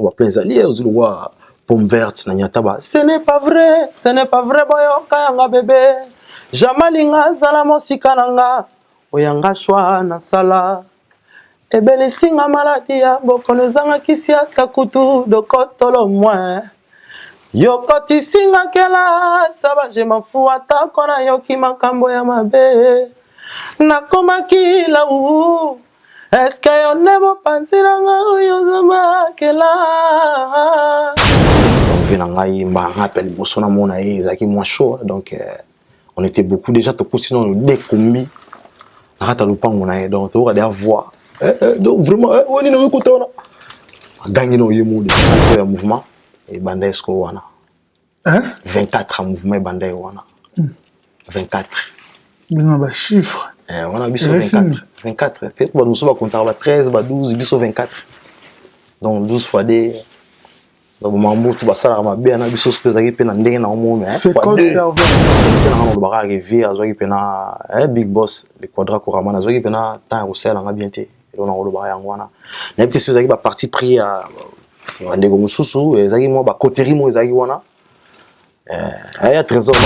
on va plein alliés, on dit pomme verte, nanyataba. Ce n'est pas vrai, boyo, kayanga bébé. Jamalinga, salamo sikananga, oyanga shwa na sala. Ebele singa maladia, bokono zanga kisia takutu, dokotolo moins. Yokoti singa kela, saba je m'en fous, atakona yoki makambo ya mabe. Nakoma kila uu. Est-ce que yon nebo pantiranga yozama kela? On vient ngai mba rappel bosona mona ezaki moins chaud donc on était beaucoup déjà to sinon le décombi rata lupango na donc on va voir donc vraiment on est dans côté on a gagné no yemu de mouvement et bandai sko wana hein 24 mouvement bandai wana 24 bien ba chiffre on a biso 24 fait bon nous sommes compter 13 12 biso 24 donc 12 fois des donc mambo tout ça ma bien na biso spécial qui pena ndenge na omo c'est quoi serveur on va arriver à zo qui pena big boss le quadra couramment zo qui pena temps au sel nga bien té on a le ba yangwana na petit chose qui ba parti pris à ndego mususu ezaki mo ba coterie mo ezaki wana aya trésor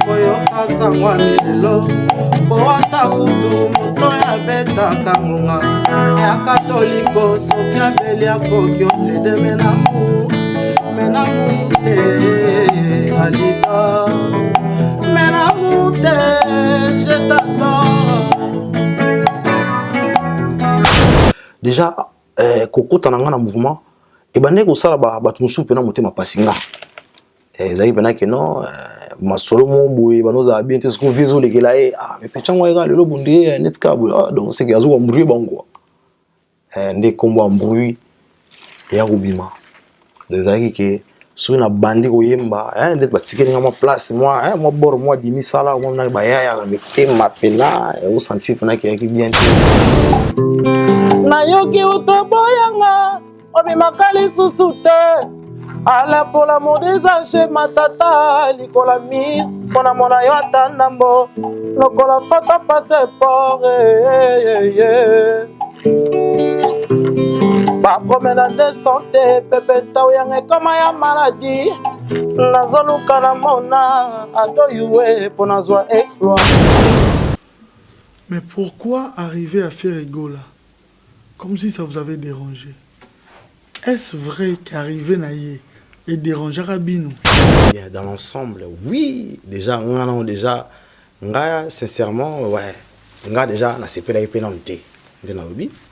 koyo asangwa lelo boata kudu moto ya beta kamunga ya katoliko soki abeli akoki osede menamu te alika menamu te je t'adore déjà kokota nanga na mouvement et bande ko sala batu musu pena motema pasinga ezali pena ke non masolo mo boye banoza bien te sko vizo lekela mais pechango ega lelo bundi netka bo donc c'est que azu ko mbruye bango nde kombo mbruye ya kubima ezali ke so na bandi ko yemba nde batikeli ngama place moi moi bor moi dimi sala moi na ba ya metema pena o sentir pena ke bien na yoki utoboyanga obimakali susute ala pour l'amour des âges matata likola mi pona mona yo atandambo lokola fata passeport ba promenade de santé pepeta oyanga koma ya maladie nazoluka na mona adoyuwe pona zwa exploit. Mais pourquoi arriver à faire Egola comme si ça vous avait dérangé? Est-ce vrai qu'arriver naïe et déranger Rabino? Dans l'ensemble, oui. Déjà, sincèrement, ouais. Déjà, na CP la pénalité.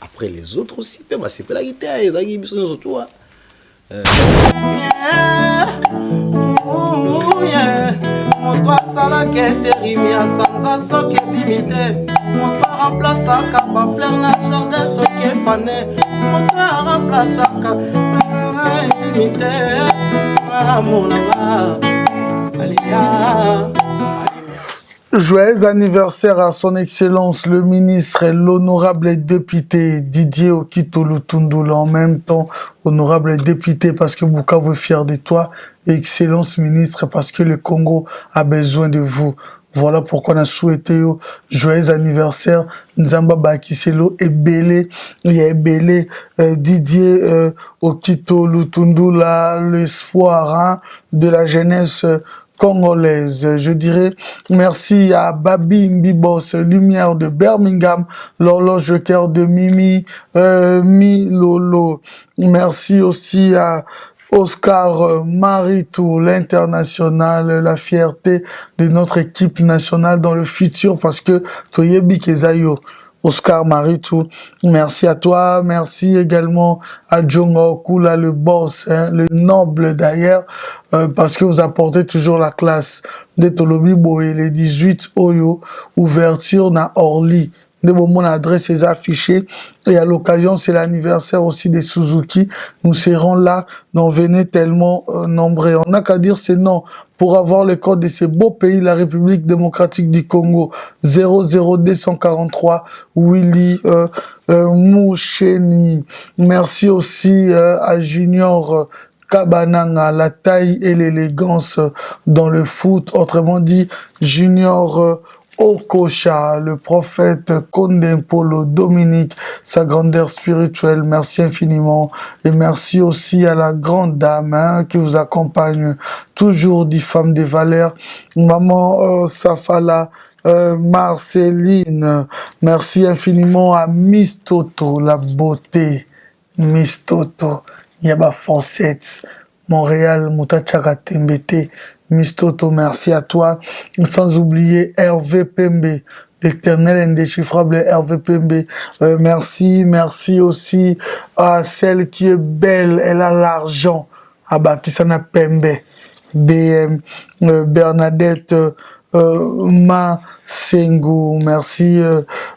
Après les autres aussi, bah CP la guitare, ils ont surtout. Mon toit sala qui est terrible, sans soque limité. Mon toit remplace à capa fleur na jardin soque fané. Mon toit remplace à capa limité. Joyeux anniversaire à son excellence le ministre et l'honorable député Didier Okito Lutundula. En même temps, honorable député parce que Bukavu est fier de toi, et excellence ministre parce que le Congo a besoin de vous. Voilà pourquoi on a souhaité joyeux anniversaire Nzamba Bakiselo et Belé, il y a Belé Didier Okito Lutundula, l'espoir de la jeunesse congolaise. Je dirais merci à Babi Mbibos, lumière de Birmingham, l'horloge cœur de Mimi Milolo. Merci aussi à Oscar Maritou, l'international, la fierté de notre équipe nationale dans le futur parce que Toyebi Kezayo. Oscar Maritou, merci à toi, merci également à Djonga Okula, le boss, le noble d'ailleurs, parce que vous apportez toujours la classe. De Tolobi Boé, les 18 Oyo, ouverture na Orly. Mon adresse est affichée et à l'occasion c'est l'anniversaire aussi des Suzuki. Nous serons là, donc venez tellement nombreux. On n'a qu'à dire c'est non pour avoir le code de ce beau pays, la République démocratique du Congo 00243 Willy Moucheni. Merci aussi à Junior Kabananga, la taille et l'élégance dans le foot. Autrement dit, Junior Okosha, le prophète Kondempolo, Dominique, sa grandeur spirituelle, merci infiniment. Et merci aussi à la grande dame qui vous accompagne toujours, dit femme des valeurs, maman Safala, Marceline, merci infiniment à Miss Toto, la beauté, Miss Toto, Yaba Fonsette, Montréal, Moutachaka Tembete, Miss Toto, merci à toi. Sans oublier Hervé Pembe, l'éternel indéchiffrable Hervé Pembe. Merci aussi à celle qui est belle, elle a l'argent. Ah bah, qui s'en a Pembe. Bernadette Masengu, merci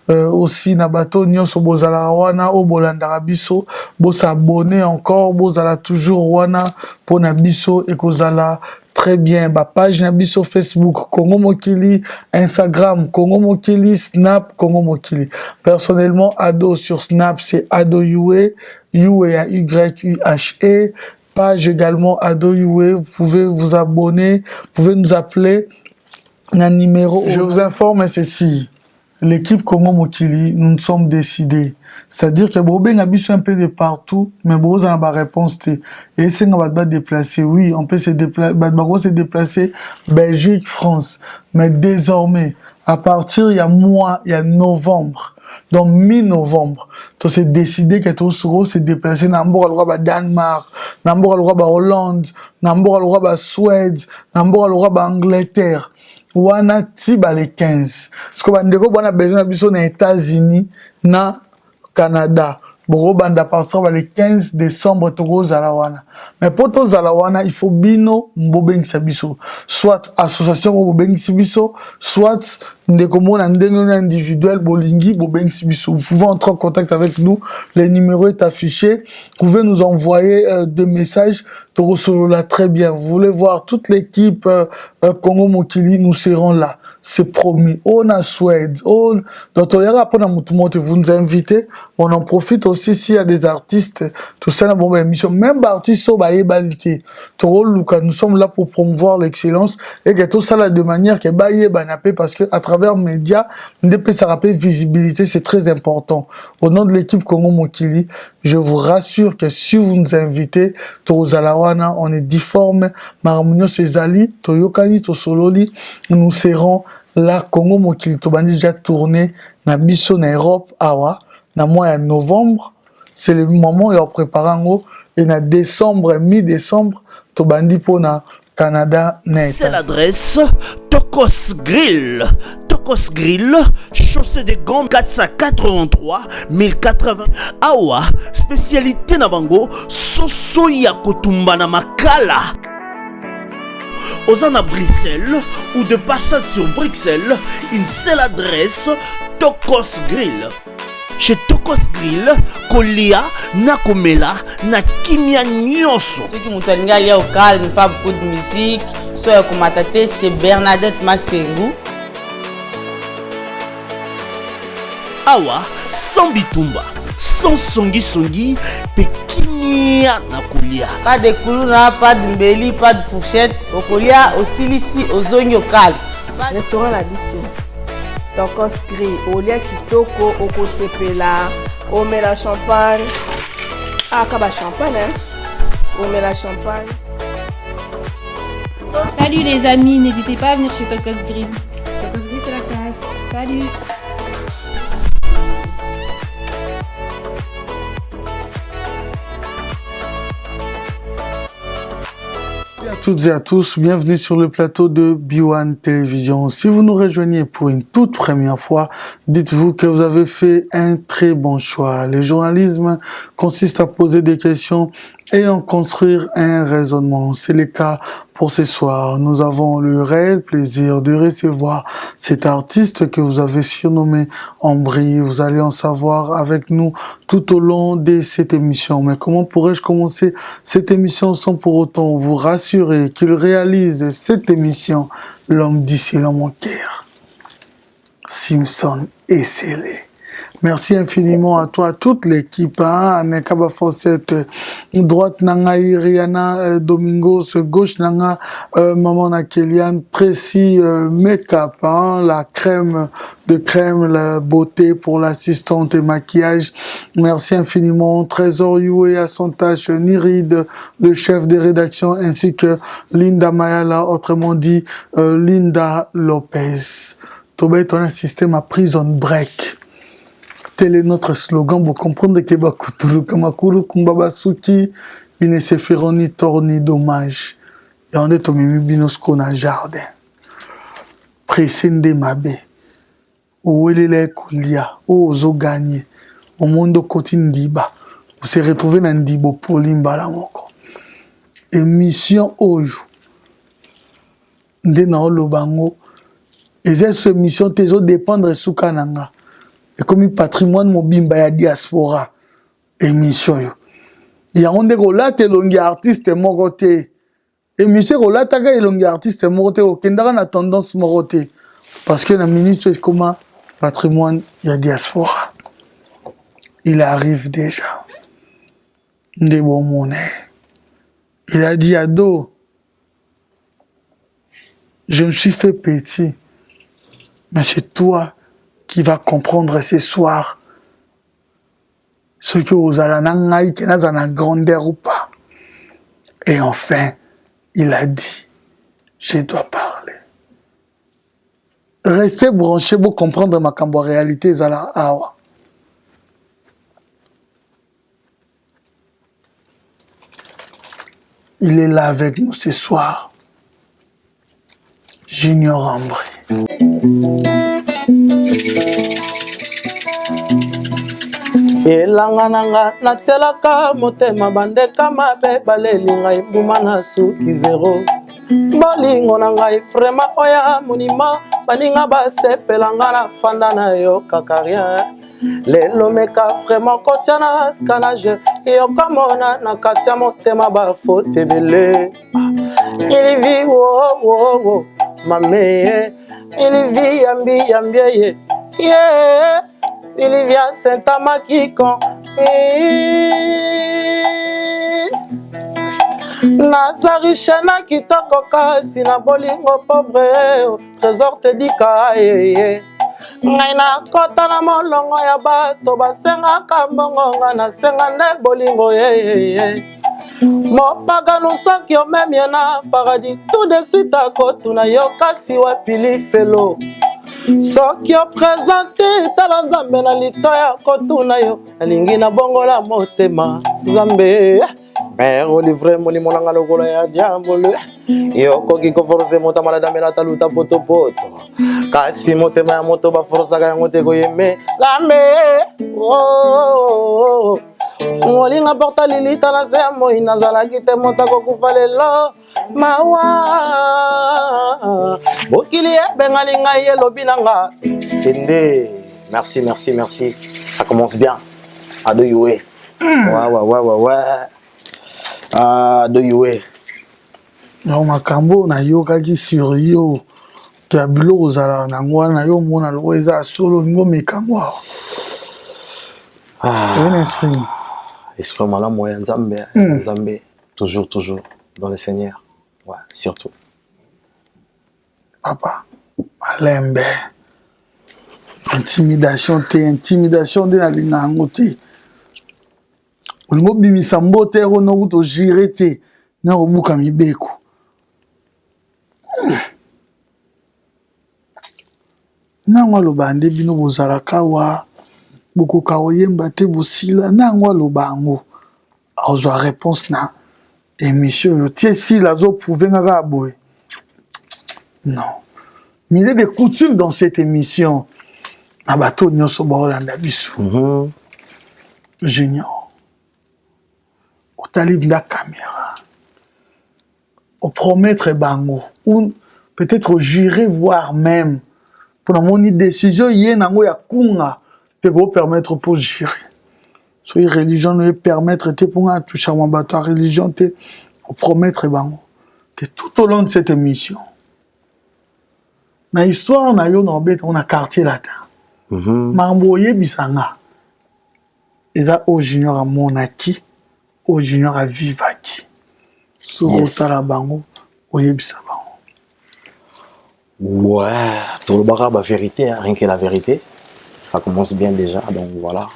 aussi Nabato Nyonso bozala wana o bolandaka biso s'abonner encore bozala toujours wana pour na biso et kozala très bien ba page na biso Facebook Congo Mokili, Instagram Congo Mokili, Snap Congo Mokili. Personnellement Ado sur Snap c'est Ado Yue, Yue à YUHE. Page également Ado Yue, vous pouvez vous abonner, vous pouvez nous appeler un numéro. Je vous informe ceci, l'équipe Congo Mokili, nous nous sommes décidés. C'est-à-dire que Bobé a un peu de partout, mais Bobé a une réponse. Et c'est qu'on va déplacer. Oui, on peut se déplacer Belgique, France. Mais désormais, à partir il y a novembre. Donc, mi-novembre, tu s'est décidé que tu s'est déplacé dans le Danemark, dans le Hollande, dans le Suède, dans le Angleterre. Wana tiba les 15. Parce que bandeko bana besoin biso na États-Unis, na Canada. Boro banda partir les 15 décembre togo zalawana. Mais pour to zalawana, il faut bino mbobengisa biso. Soit association mbobengisa biso, soit ndeko mona ndenge individuel bolingi bobengisa biso. Vous pouvez entrer en contact avec nous, le numéro est affiché. Vous pouvez nous envoyer des messages. Togo Solo là très bien. Vous voulez voir toute l'équipe Congo Mokili, nous serons là. C'est promis. On a Suède. On vous nous invitez. On en profite aussi s'il y a des artistes. Tout ça, bon, émission. Même artistes, nous sommes là pour promouvoir l'excellence et que tout ça là de manière que parce que à travers les médias, ça rappelle visibilité, c'est très important. Au nom de l'équipe Congo Mokili, je vous rassure que si vous nous invitez, on est difforme, Maramunyo Sezali, Toyokani, Tosololi, nous serons là, Congo Mokili, Tobandi déjà tourné, na biso na Europe, awa, na mois de novembre, c'est le moment où on prépare et na décembre, mi-décembre, Tobandi pour na Canada, net. C'est l'adresse Tokos Grill. Tokos Grill, chaussée des Grands 483 1080. Awa, spécialité Nabango, soso ya kotumba na makala. Aux à Bruxelles ou de passage sur Bruxelles, une seule adresse, Tokos Grill. Chez Tokos Grill, Kolia, Nakomela, Nakimia Nyonso. Ceux qui m'ont dit au calme, pas beaucoup de musique. Soit comme attaqué chez Bernadette Masengu. Awa, sans bitumba, sans songi, Pekimia Nakolia. Pas de koulouna, pas de mbeli, pas de fourchette. Au Kolia, aussi ici, aux zones locales. Restaurant La Bistro. Tokos Grill, Olia Kitoko, Okotepela, Omela Champagne. Ah, Kaba Champagne, hein? Omela Champagne. Salut les amis, n'hésitez pas à venir chez Tokos Grill. Tokos Grill, c'est la classe. Salut. À toutes et à tous, bienvenue sur le plateau de B1 Télévision. Si vous nous rejoignez pour une toute première fois, dites-vous que vous avez fait un très bon choix. Le journalisme consiste à poser des questions et en construire un raisonnement. C'est le cas pour ce soir. Nous avons le réel plaisir de recevoir cet artiste que vous avez surnommé Ambry. Vous allez en savoir avec nous tout au long de cette émission. Mais comment pourrais-je commencer cette émission sans pour autant vous rassurer qu'il réalise cette émission l'homme d'ici l'homme en cœur, Simpson Esselé. Merci infiniment à toi, à toute l'équipe, hein, Nekaba Fawcett, droite nanga Iriana Domingos, gauche nanga Maman Nakelian, Tracy Make-up, hein, la crème de crème, la beauté pour l'assistante et maquillage. Merci infiniment, Trésor Yue à son tâche, Nirid, le chef de rédaction, ainsi que Linda Mayala, autrement dit Linda Lopez. Toba est un système à prison break. Tel est notre slogan pour comprendre que Bakuturu Kamakuru Kumbaba Suki, ils ne se feront ni tort ni dommage. Et on est au Mimi Binosko dans le jardin. Presende Mabe. Où est le Koulia? Où ozo gagné? Au monde côté Ndiba. Vous se retrouvez dans Ndibo Polimba la moko. Émission Oyo. Ndena Olobango. Et cette émission, t'es dépendre sous Kananga. Et comme patrimoine mobimba ya diaspora émission yo ya onde ko late longi artiste moko te émission ko lata ka longi artiste moko te okendaka na tendance moko te parce que la minute comme patrimoine ya diaspora il arrive déjà de bon monnaie il a dit ado je me suis fait petit mais c'est toi qui va comprendre ce soir ce que vous allez dans la grandeur ou pas. Et enfin, il a dit, je dois parler. Restez branchés pour comprendre ma cambo réalité zala awa. Il est là avec nous ce soir. Junior Ambré. elanga nanga natielaka motema bandeka mabe baleli ngai mbuma na suki zero bolingo na ngai vrema oya monima baninga basepela nga na fanda na yo kaka rien lelo meka vrema kotia na scanage yokamona na kati ya motema bafote ebele ilivi wo mame ilivi yambi ye Sylvia Saint-Amakikon Naza riche na kitoko kasi na bolingo pauvre Trésor te dika ngai na kota na molongo ya bato basengaka mbongo nga nasenga nde bolingo mopagano soki omemie na paradis tout de suite akotuna yo kasi wapili felo soki opresente tala nzambe na litoya kotuna yo nalingi na bongola motema nzambe Mère olivre molimo nanga lokolo ya diambolo yokoki koforce moto maladame na taluta poto kasi motema ya moto baforosaka yango te koyeme nzambe ngolinga porta lilita na se ya moi nazalaki te moto akokufa lelo mawa bokili ebengali ngai elobi nanga kende. Merci ça commence bien Ado Yue ouais Ado Yue non makambo na yo kaki sur yo to bilo ozala na ngwa na yo mona lo eza solo ngo mekambo esprit mala moyen Nzambe toujours dans le Seigneur ouais surtout papa malembe intimidation de la linga ngote ulingo bimisa mbote ono kuto jirete na obuka mibeko nangwa lobande bino bozala kawa boko kaoyemba te bosila nangwa lobango ozwa réponse na émission yo tie si la zo prouver nga boy non mais il y a des coutumes dans cette émission abato nyoso baolanda biso Junior otali la caméra au promettre bango ou peut-être jurer voire même pour mon décision yé nango ya kunga te go permettre pour jurer so religion ne permettre te pour toucher mon bateau religion te au promettre bango que tout au long de cette émission na histoire na yo na obet on a quartier latin Mambo yebisanga. Eza au junior à monaki, au junior à vivaki. Sur la bango, au yebisa bango. Ouais, tout le barab la vérité, rien que la vérité. Ça commence bien déjà, donc voilà.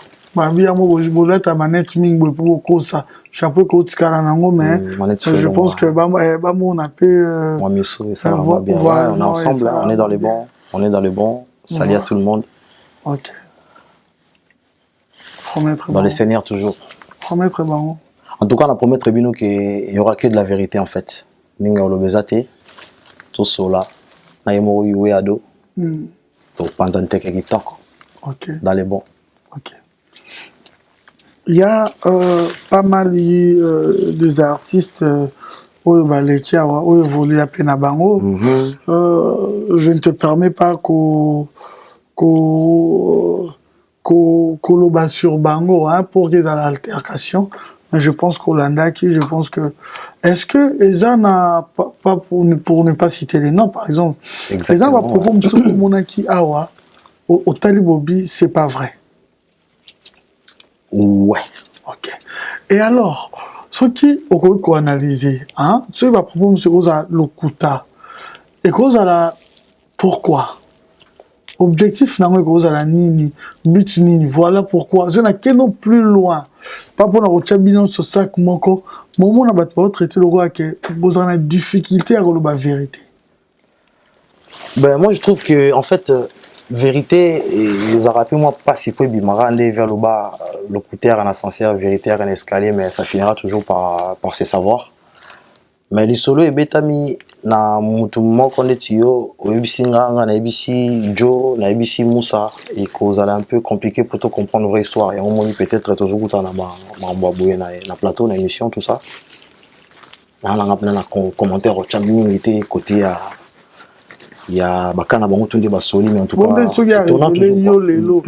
Bien, moi, je ta manette ming pour ça. Chapeau que tu nango, mais je pense que on a pu. Moi, Missou, ça va bien. Voilà, on est ensemble, on est dans les bons. On est dans les bons. Salut à tout le monde. Ok. Promettre dans les seigneurs toujours. Promettre bon. En tout cas, on a promettre Bino qu'il n'y aura que de la vérité en fait. Minga olobezate, tout cela. Na yemo yuwe ado. Donc pendant tek ekitoko. Ok. Dans les bons. Ok. Il y a pas mal des artistes qui ont évolué à Penabango. Je ne te permets pas qu'on sur Bango hein, pour qu'il y ait dans l'altercation. Mais je pense qu'Olandaki, je pense que... Est-ce que Eza n'a pas pour ne pas citer les noms, par exemple, Eza va proposer ce Monaki Awa au Talibobi, c'est pas vrai. Ouais. Ok. Et alors, ce qui on analyser, hein, ce qui va proposer c'est l'Okuta. Et cause à la pourquoi? Objectif n'a pas cause à la nini, but nini. Voilà pourquoi. Je n'ai qu'un plus loin. Pas pour la route sur sac moko. Moment n'a pas traité le roi que vous en avez difficulté à relever la vérité. Ben moi je trouve que en fait vérité les arabes moi pas si peu bimara aller vers le bas le couter en ascenseur vérité en escalier mais ça finira toujours par se savoir. Mais les solo et betami na mutu moko ndetio oyebisi nganga na ebisi Joe na ebisi Moussa et cause elle est un peu compliqué pour te comprendre vraie histoire et on moni peut-être toujours tout na boye na plateau na émission tout ça. Là on a plein de commentaires au chat était côté à il y a bakana bango tunde basoli mais en tout cas on a toujours lelo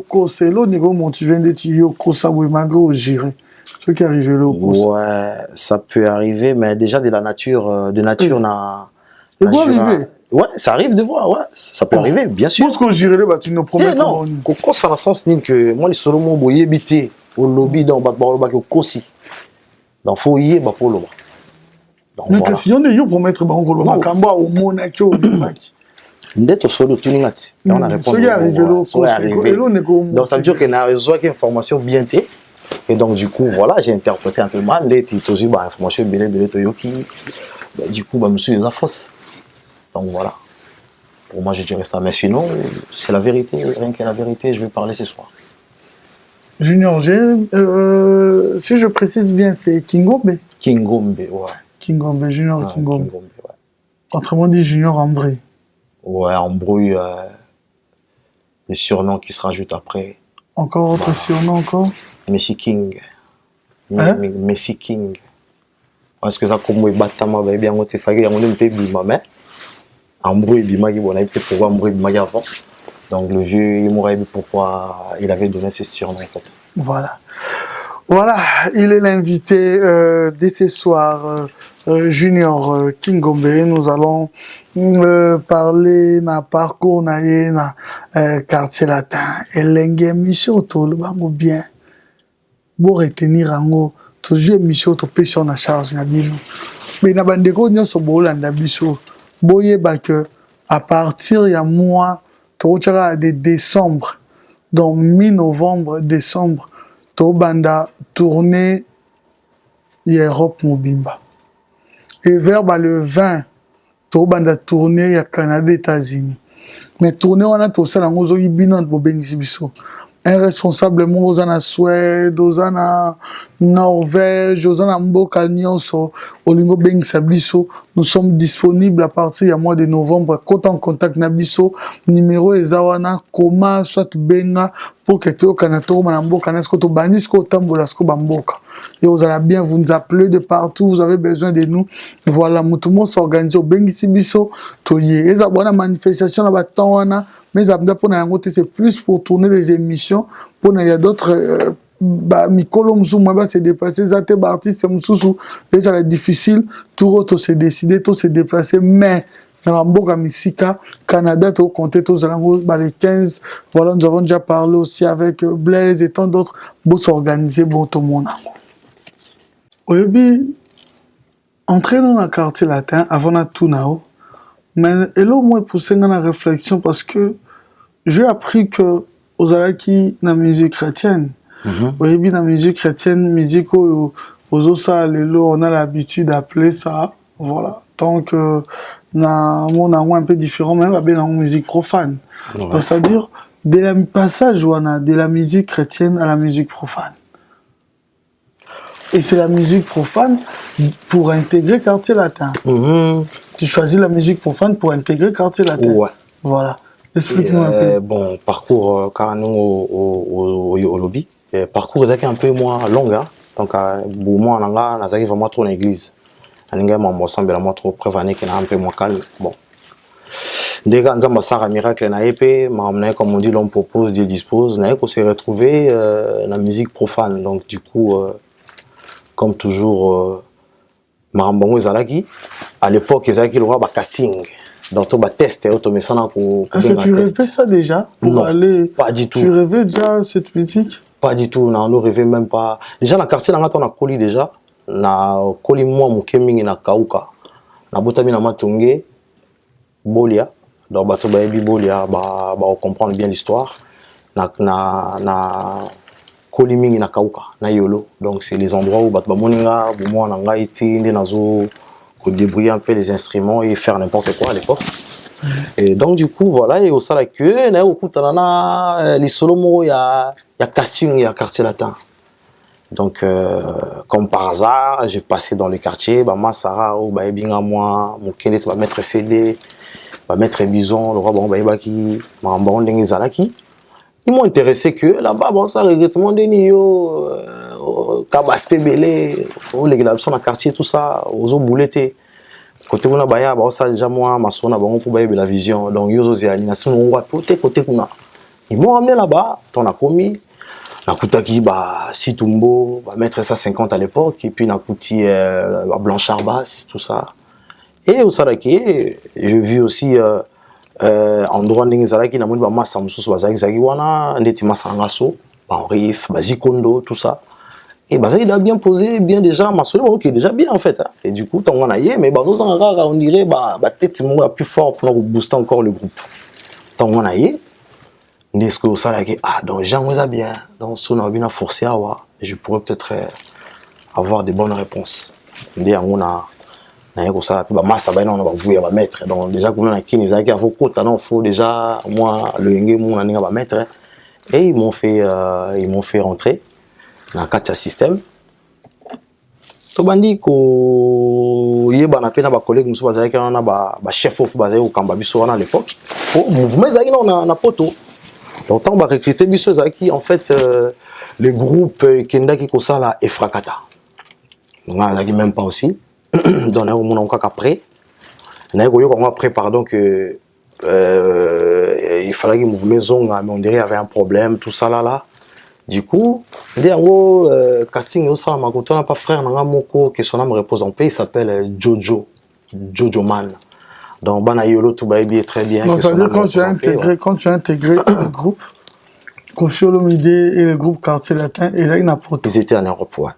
au selo niveau mon tu viens de yo kosa bo magro gérer ce qui arrive là ouais ça peut arriver mais déjà de la nature n'a arriver ouais ça arrive de voir ouais ça peut arriver bien sûr parce que gérer bah tu nous promets non koko ça dans sens ni que moi les solo mo boye bité au lobby dans bakbaro ba kosi dans faut y ba polo mais que si on est yo promettre bango lo makamba au monaki au bimaki ndeto solo tuningati on a répondu donc ça veut dire que na réseau qui information bien té et donc du coup voilà j'ai interprété un peu mal les titres bah information belé toyoki du coup bah monsieur les fausse donc voilà pour moi je dirais ça mais sinon c'est la vérité rien que la vérité je vais parler ce soir. Junior si je précise bien c'est Kingombe ouais Kingombe Junior Kingombe ouais. Autrement dit Junior Ambry. Ouais, embrouille le surnom qui se rajoute après. Encore autre surnom encore? Messi King. Messi King. Parce que ça comme il batama va bien on te fait on te bima mais embrouille bima qui bon a été pourquoi embrouille bima avant. Donc le vieux il m'aurait dit pourquoi il avait donné ce surnom en fait. Voilà, il est l'invité de ce soir, Junior Kingombe. Nous allons parler na parcours na quartier latin. Et l'engue mission to le bango bien. Pour retenir ango toujours mission to pêcher en charge na bino. Mais na bandeko nyonso bolanda biso. Boye ba que à partir ya mois to de décembre, donc mi-novembre, décembre. Banda tournée Europe Mobimba. Et vers le 20, banda tournée à Canada, États-Unis. Mais tournée on a tout ça dans nos bilan pour bénéficier. Un responsable aux en Suède, aux en Norvège, aux en Mboka Nyonso, au Lingo Bengisabiso. Nous sommes disponibles à partir du mois de novembre. Quand en contact Nabiso, numéro Ezawana, comment soit Benga pour que tu aies un Mboka Nasko, tu banis ko Tambolasco Bamboka. Et vous allez bien, vous nous appelez de partout, vous avez besoin de nous. Voilà, tout le monde s'organise au Bengisabiso. Et ça, bonne manifestation là-bas, mais c'est plus pour tourner les émissions. Pour il y a d'autres Mikolo Mzouma va se déplacer, Zate Bartis, et ça va être difficile. Tout autre se décider, tout se déplacer. Mais Ramboga Missika, Canada, au compté tous les 15. Voilà, nous avons déjà parlé aussi avec Blaise et tant d'autres. Pour s'organiser, bon, tout le monde. Oui, bien, entrer dans le quartier latin avant la Tunao. Mais et là, moi, poussé dans la réflexion parce que j'ai appris que aux Alaki, dans la musique chrétienne, oui, bien, dans la musique chrétienne, musique aux Osa, on a l'habitude d'appeler ça, voilà. Donc, na mon amour un peu différent, même avec la musique profane. Ouais. C'est-à-dire, de la passage, de la musique chrétienne à la musique profane. Et c'est la musique profane pour intégrer quartier latin. Tu choisis la musique profane pour intégrer quartier latin. Ouais. Voilà. Explique-nous un peu. Bon, parcours carrément au lobby. Parcours est un peu moins long. Hein? Donc, pour moi, on a vraiment trop en église. Aninga mambo semble la trop prévané qu'il a un peu moins calme. Bon. Dès que nous avons un miracle na épée, comme on dit, l'homme propose, Dieu dispose. Nous avons se retrouver la musique profane. Donc du coup, comme toujours, Marambongo Zalaki, à l'époque, ils avaient le roi casting. Donc on va tester, on met ça pour. Est-ce que tu rêvais ça déjà pour non, aller? Pas du tout. Tu rêvais déjà cette musique? Pas du tout. Non, on ne rêvait même pas. Déjà dans le quartier, on a collé déjà. Na koli mwa mukemingi na kauka na botami na matonge bolia donc bato ba yebi bolia ba comprendre bien l'histoire na koli mingi na kauka na yolo donc c'est les endroits où bato ba moninga bu mwa na ngai ti ndé nazo ko débrouiller un peu les instruments et faire n'importe quoi à l'époque. Et donc du coup voilà et au sala que na okutana na les solo mo ya casting ya quartier latin. Donc, comme par hasard, j'ai passé dans le quartier, ma Sarah, moi, mon Kenneth, va mettre CD, va mettre Bison, le roi, qui m'a embarqué dans Zalaki. Ils m'ont intéressé que là-bas, bon, ça, regrettement, Denio, Kabaspé Belé, les gars dans le quartier, tout ça, aux eaux boulettes. Côté où on a baya, ça, déjà, moi, ma soeur, on a pour la vision. Donc, ils ont dit, on va côté, ils m'ont ramené là-bas, on a commis. Nakutaki Situmbo, mettre ça 50 à l'époque, et puis Nakuti Blanchard Basse, tout ça. Et au Saraki, j'ai vu aussi endroit où Zalaki na moni ba massa mususu bazaki zaki wana ndeti massa ngaso, ba riff, bazikondo, tout ça. Et bazaki il a bien posé, bien déjà masolo ok déjà bien en fait. Hein. Et du coup, on a yé mais on dirait tête mon plus fort pour booster encore le groupe. On a yé n'est-ce que ça là donc j'aimerais bien donc si on a bien forcé à voir je pourrais peut-être avoir des bonnes réponses ndé on a na ko ça ba massa ba on va vouer ba mettre donc déjà qu'on a kini za ki faut kota non faut déjà moi le ngé mon na ba mettre et ils m'ont fait rentrer dans quatre système to bandi ko yeba na pena ba collègue muso ba za ki na ba chef of ba za ko kamba biso na l'époque au mouvement za ki na poto. Longtemps, on va recruter qui en fait le groupe Kenda qui kosa la Efrakata. On a même pas aussi. Donc on a encore après. On a après pardon que il fallait que mouvement zone mais on dirait il y avait un problème tout ça là. Du coup, en casting au ça ma on n'a pas frère nanga moko que son âme repose en paix, il s'appelle Jojo Man. Donc, Banayolo, tout va bien, très bien. Donc, ça veut dire quand tu as intégré le groupe, Kofi Olomide et le groupe Quartier Latin, et là, il y a Poto. Ils étaient en Europe, ouais.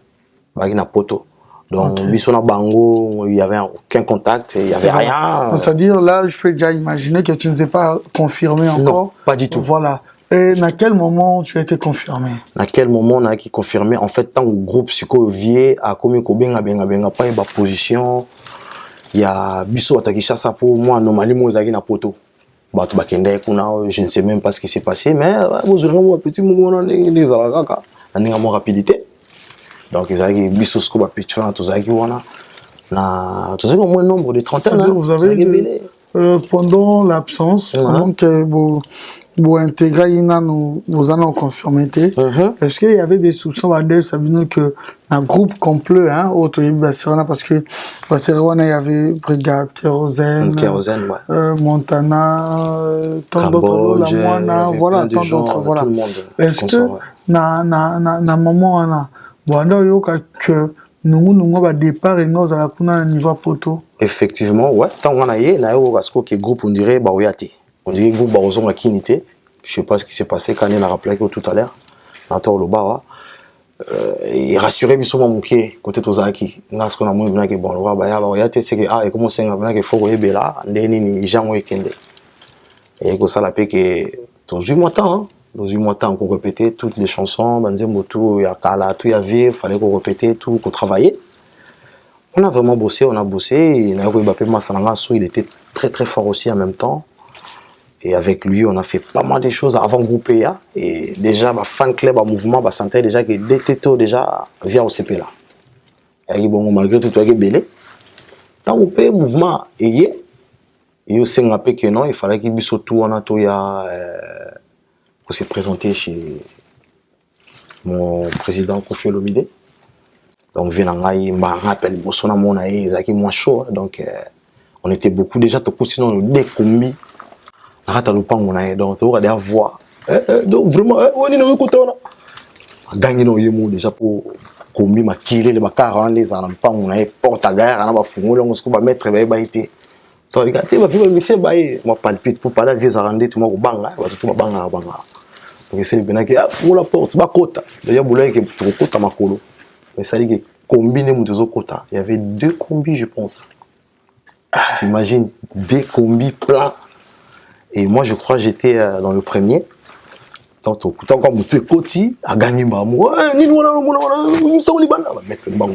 Il y a Poto. Donc, Bissona Bango, il n'y avait aucun contact, il n'y avait rien. C'est-à-dire, là, je peux déjà imaginer que tu ne t'es pas confirmé encore. Non, pas du tout. Voilà. Et à quel moment tu as été confirmé? À quel moment on a été confirmé? En fait, tant que le groupe Psycho-Vie a commis Benga, pas une position. Il y a Bisso Atakisha ça pour moi normalement moi na poto bato bakende kuna je ne sais même pas ce qui s'est passé mais vous avez un petit moment les alaka na mon rapidité donc ils avaient Bisso ce ba pitchana tout ça qui wana na tout ça au moins nombre de trentaine vous avez pendant l'absence donc pour intégrer nous allons confirmer. Est-ce qu'il y avait des soupçons que un groupe complet parce que il y avait Brigade Kérosène, Montana, tant d'autres, voilà, tant d'autres, voilà. Est-ce que na moment que Nous va départ et nous allons à niveau poto. Effectivement, ouais. Tant qu'on a eu, là, que groupe, on dirait, bah, on dirait groupe Barozon à Kinité. Je sais pas ce qui s'est passé quand on a rappelé tout à l'heure. Dans le bar, et rassurer bien souvent mon pied côté de Ozaki. Là, ce qu'on a moins que bon, le roi, bah, c'est que, ah, et comment c'est qu'il faut que là, ni jamais week-end. Et que ça, la paix que, dans 8 mois de temps, qu'on répétait toutes les chansons, Banzembotou, il y a Kala, tout, il y avait, il fallait qu'on répétait tout, qu'on travaillait. On a vraiment bossé, et il était très très fort aussi en même temps. Et avec lui, on a fait pas mal de choses avant le groupe PA. Et déjà, ma fan club, un mouvement, bah, sentait déjà que dès Této, déjà, via au CP là. Et bon, malgré tout, il y a belé. Tant que le mouvement est, et aussi, on a fait que non, il fallait qu'il puisse tout en atoya pour se présenter chez mon président Kofi Olomide. Donc, je me rappelle, il moins chaud. Donc, on était beaucoup déjà, sinon, on décombi. Donc, on a voix. Donc, vraiment, on est dans le gagné déjà pour combi, ma killer, les bacards, les ans, on a porte à guerre, on a fumé, on va mettre les baïtés. Donc, regardez, ma vie, monsieur, moi, palpite pour parler, vieux arrondis, tu m'as banga, tu m'as banga. Donc, c'est le bien que, pour la porte, ma côte. D'ailleurs, vous l'avez que tu côte à ma colo. Mais ça dit que combiné mon deux autres, il y avait 2 combis, je pense. J'imagine 2 combis plats. Et moi, je crois que j'étais dans le premier. Tant quand mon côté a gagné ma moi, ni nous on sommes libanais, on va mettre le banc.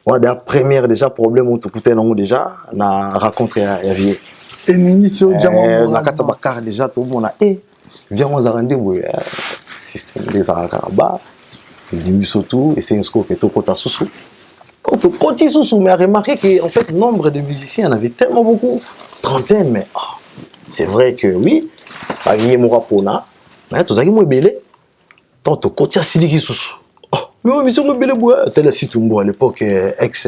On a la première déjà problème on te coûtait non déjà na rencontre ya vie. Et nini sur diamant. Na kata bakar déjà tout le monde a viens on a rendez-vous système des arakaraba. Tu dis surtout et c'est un scope que tout côté sous. Tout côté sous mais remarquez que en fait nombre de musiciens en avait tellement beaucoup, trentaine mais c'est vrai que oui. Paris mon rapona, mais tout ça qui moi belé. Tant au côté Sidiki sous. Mais on mission belé bois, tel Situmbo à l'époque ex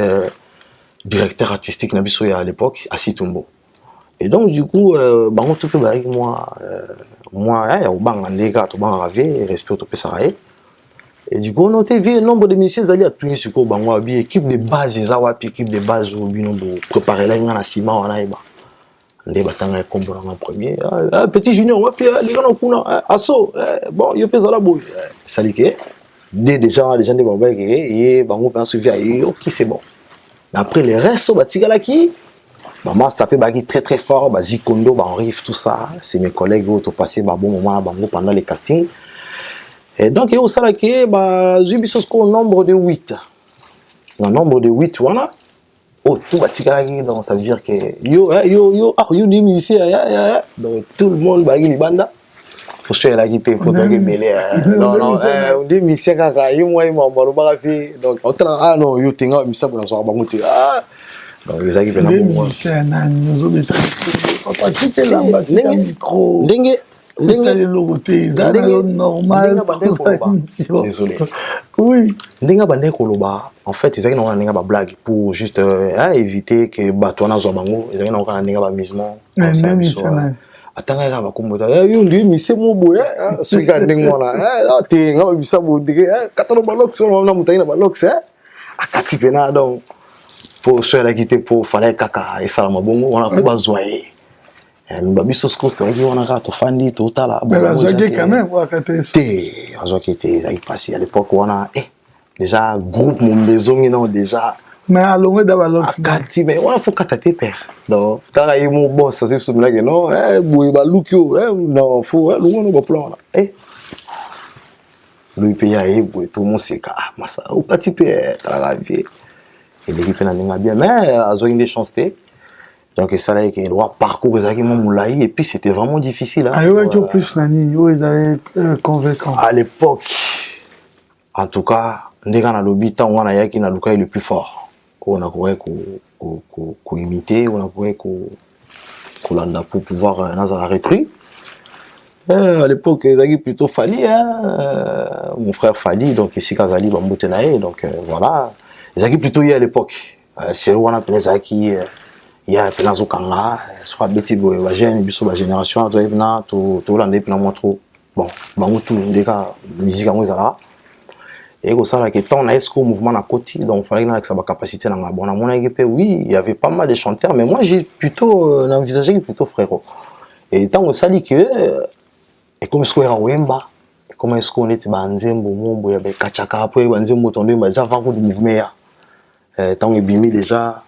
directeur artistique Nabisoya à l'époque à Situmbo. Et donc du coup bah on tout avec moi au bang les gars au bang ravé respect au pesaraé. Et du coup on notait le nombre de musiciens allés à tout sur ko bangwa bi équipe de base zawapi équipe de base au bino préparer la ngana ciment on aïba. Les batanga comprendre en premier petit junior ouais puis les gars on asso bon yo pesa la boue ça dit que déjà les gens de baba et bango pense suivi et OK c'est bon mais après les restes batika la qui maman se taper bagi très très fort basi kondo ba on rive tout ça c'est mes collègues auto passer ba bon moment bango pendant les castings et donc yo ça là que ba zubiso ko nombre de 8 un nombre de 8 voilà. Oh, tout donc ça veut dire que yo des musiciens donc tout le monde bagui libanda faut que la guitare pour toi belé non des musiciens kaka yo moi mambalo ba fait donc non yo tinga misa pour so bangote donc les agues pena bon musiciens nani zo beta papa c'était là micro ndenge c'est le logoté ça normal désolé oui ndenge bande koloba en fait ils ont une blague pour juste éviter que batona zo bango ils ont une misement comme ça atanga ka bakomota yo ndi mise mo boye so ka ndenge mona là te nga bisa bo ndenge katano balox on na mutaina balox akati pena donc pour se la quitter pour fallait kaka et ça mabongo on a pas besoin babiso scott on a ka to fandi total mais la joie quand même wakate te azo qui était il passé à l'époque on a déjà groupe mon maison non déjà mais allons d'abalox akati mais on a faut kataté père donc quand il mon boss ça c'est ce blague non boy ba lookio non faut non ba plan là lui payer boy tout mon c'est massa au petit père travailler et l'équipe n'a pas bien mais azo une des chances donc ça là que doit parcours exactement moulaï et puis c'était vraiment difficile ah ouais tu plus nani ils avaient convaincant à l'époque en tout cas ndeka na lobby tant wana yaki na luka le plus fort on a ko imiter on a ko landa pour pouvoir nazala recrue à l'époque ezaki plutôt Fali mon frère Fali donc ici Kazali bambote nae donc voilà ezaki plutôt à l'époque c'est wana penezaki ya penazo kanga soit beti boy ba jeune biso ba génération to landa pena mo trop bon bango tout ndeka musique ngo ezala Et comme ça, on a un mouvement à côté, donc il fallait que ça ait capacité. Bon, oui, il y avait pas mal de chanteurs, mais moi j'ai plutôt envisagé plutôt frérot. Et tant que ça dit que, et comme ce qu'on a Wemba, comme est-ce qu'on est banzembo, il y avait Kachaka, après banzembo tombé, mais déjà avant du mouvement. Tant que Bimi déjà,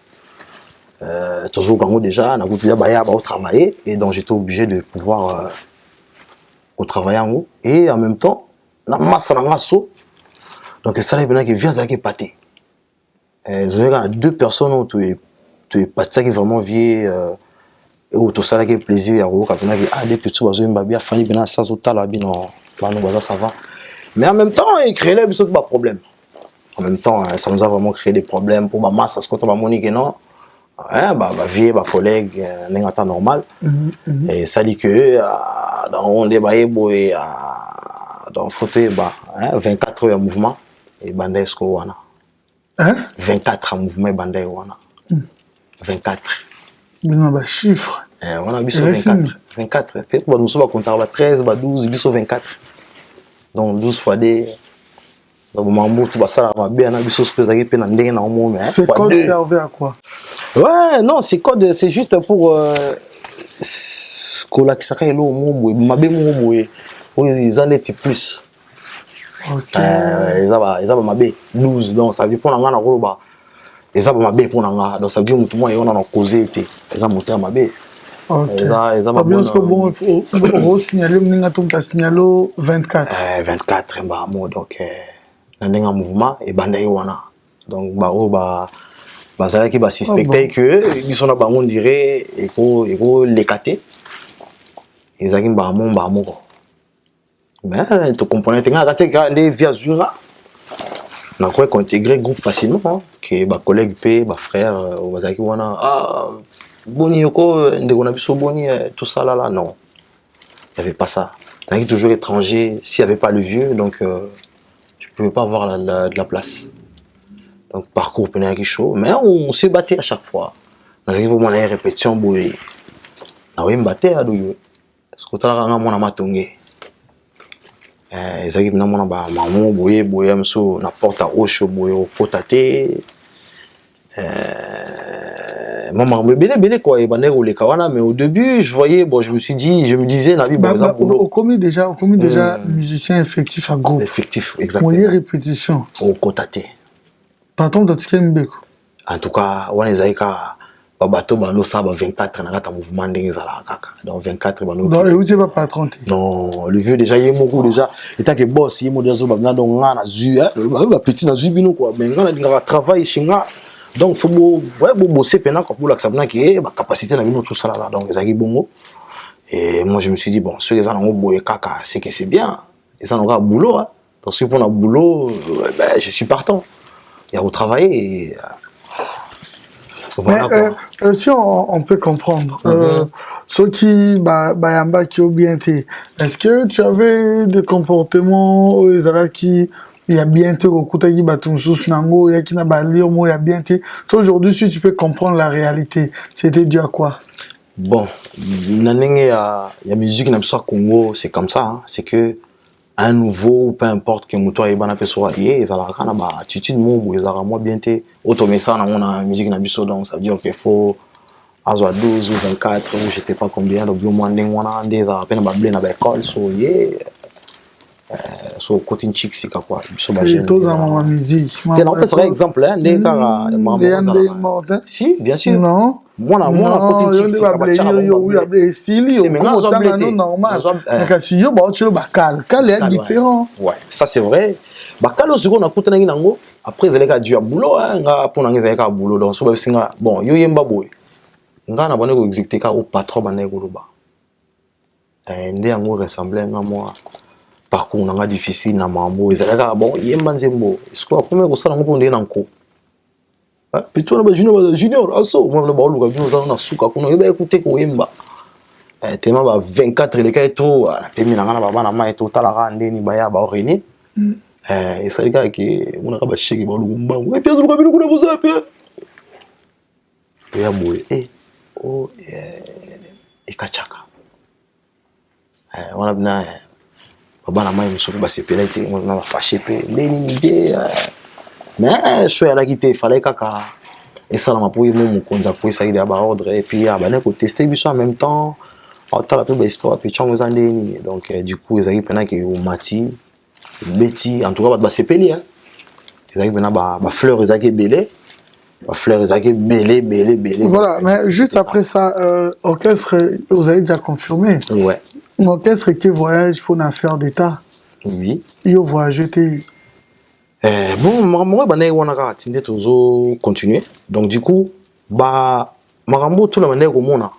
toujours Gango déjà, on a déjà travailler, et donc j'étais obligé de pouvoir travailler en haut. Et en même temps, la masse en masso. Donc ça là qui vient qui pâté. Deux personnes tu es pâté qui vraiment vieux ou tout ça qui plaisir à quand on a des petits oiseaux mbabia fani bena ça zota là bino ça va. Mais en même temps il crée des pas problème. En même temps ça nous a vraiment créé des problèmes pour ma masse parce que on va monique non. Vieux collègue n'engata normal. Et ça dit que dans on débat boy dans fauteuil 24 heures mouvement et bandai sko wana. 24 mouvement bandai wana. 24. Bien ba chiffre. On a biso 24. 24. Fait pour nous va compter 13 12 biso 24. Donc 12 fois des donc mambo tout ça va bien na biso ce que ça qui peut na ndenge na mo mais c'est code servait à quoi? Ouais, non, c'est code c'est juste pour kola kisaka elo mo mabe mo boye. Ils en étaient plus. OK. Ils avaient mabé 12 donc ça veut pour nga na koloba. Ils avaient mabé pour nga donc ça veut dire mutu moi on a causé été. Ils avaient monté mabé. OK. Ils avaient bien sûr bon faut signaler mninga ton ka signalo 24. 24 mo donc na ndenga mouvement et bandai wana. Donc ça qui va suspecter que ils sont là on dirait et ko l'écater. Ils ont ba mo. Mais tu comprenais que des via Zura on a intégré le groupe facilement que ba collègue pe ba frère ou bazaki wana boni yoko ndeko na biso boni tout ça là non. Il y avait pas ça. Il y avait toujours étranger, s'il n'y avait pas le vieux donc tu pouvais pas avoir de la place. Donc parcours penait chaud mais on se battait à chaque fois. On avait vraiment une répétition boy. Na we mbatté à douyo. Parce que tala nga mona matongé. Ezaki na mona ba maman boye mso na porte à ocho boye au potaté. Maman me belé quoi et bané au lekawana mais au début je voyais bon je me disais la vie par exemple au commis déjà musicien effectif à groupe. Effectif exactement. Moyen répétition au potaté. Patron d'Atiké Mbeko. En tout cas on les aika bateau bando ça 24 na kata mouvement ndenge zala kaka donc 24 bando donc et où tu vas patron non le vieux déjà il moko déjà état que boss il mo déjà ba donc ngana zu ba petit na zu bino quoi mais ngana dinga travail chinga donc faut bosser pendant pour la sabna qui ba capacité na bino tout ça là donc ezaki bongo et moi je me suis dit bon ceux qui en ont boye kaka c'est que c'est bien ils en ont boulot hein donc si pour un boulot je suis partant il y a au travailler et voilà, mais si on peut comprendre, ceux qui bayamba qui ont bien été, est-ce que tu avais des comportements qui il y a bien été au Koutagi Batumsus Nango, il y a qui n'a pas lié au mot il y a bien été. Aujourd'hui, si tu peux comprendre la réalité, c'était dû à quoi? Bon, il y a musique dans le Congo, c'est comme ça, hein, c'est que un nouveau, peu importe que moto est ban apeso ils ont la attitude mo ils ont moi bien été automé ça on a musique na biso donc ça veut dire qu'il faut azo 12 ou 24 ou je sais pas combien donc au moins on a des à peine ba blé na ba école so côté chic c'est quoi biso ba jeune tous en musique c'est un peu exemple hein des cara si bien sûr non moi côté chic c'est pas normal parce yo ba otilo bakal est différent ouais ça c'est vrai bakal aussi on a coûté nango après les gars du boulot hein pour nango les gars boulot donc so ba singa bon yo yemba boy ngana bone ko exécuter ka au patron bané ko loba ndé yango ressembler nga moi parcours nanga difficile na mambo ezalaka bon yemba nzembo siko comme ko sala ngo ndé nanko plutôt na ba junior aso moi na ba luka bino za na suka kuno yeba écouter ko yemba tellement ba 24 les cas to la pemi na ngana baba na mai to tala ka ndeni ba ya ba oreni et ça les gars qui on a ba shake ba luka mbango et fiazo luka bino kuna boza pe ya boy et kachaka on a bien bana mai muso ba sepela ite on a fâché pe nini idée mais je suis à la guité fallait kaka et ça la mapoui mon konza pour ça il y a ba ordre et puis ba na ko tester biso en même temps autant la peu ba espoir puis chongo zandeni donc du coup ils arrivent pendant que au mati beti en tout cas ba sepeli hein ils arrivent pendant ba fleurs ils arrivent belé ba fleurs ils arrivent belé voilà mais juste après ça orchestre vous avez déjà confirmé ouais orchestre qui voyage pour une affaire d'état oui il voyage bon moi bana wana ka tinde tozo continuer donc du coup ba marambo tout la manière ko mona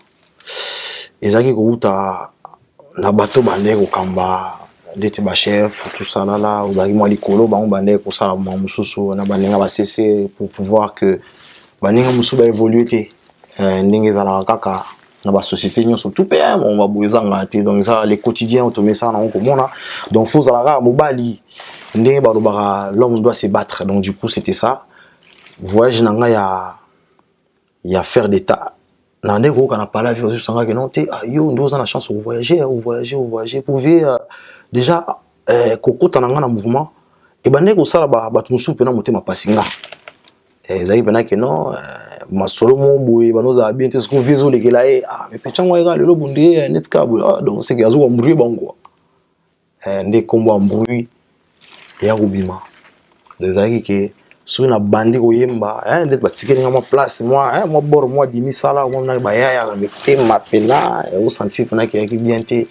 ezaki ko uta na bato bande ko kamba ndete ba chef tout ça là ou ba moi likolo ba on bande ko sala ma mususu na banenga ba cesser pour pouvoir que banenga musu ba évoluer te ndenge za kaka na ba société nyonso tout PM on va boyezanga te donc ça les quotidiens on te met ça na ko mona donc faut za la mobali ndenge ba lobaka l'homme doit se battre donc du coup c'était ça voyage nanga ya faire d'état nande ko kana pas la vie aussi sanga que non te yo ndo za na chance de voyager pouvez déjà kokota nanga na mouvement et bande ko sala ba batu musu pena motema pasinga ezali pena que non masolo mo boye banoza bien te ce qu'on viso les gela mais pechango ega le lobundé netka donc c'est que azo mbruye bango ndé kombo mbruye ya rubima les aïe que sur une bande koyemba ndé batikeli ngama place moi bord moi dimi sala moi na ba ya me tema pena au sentir pena qui bien te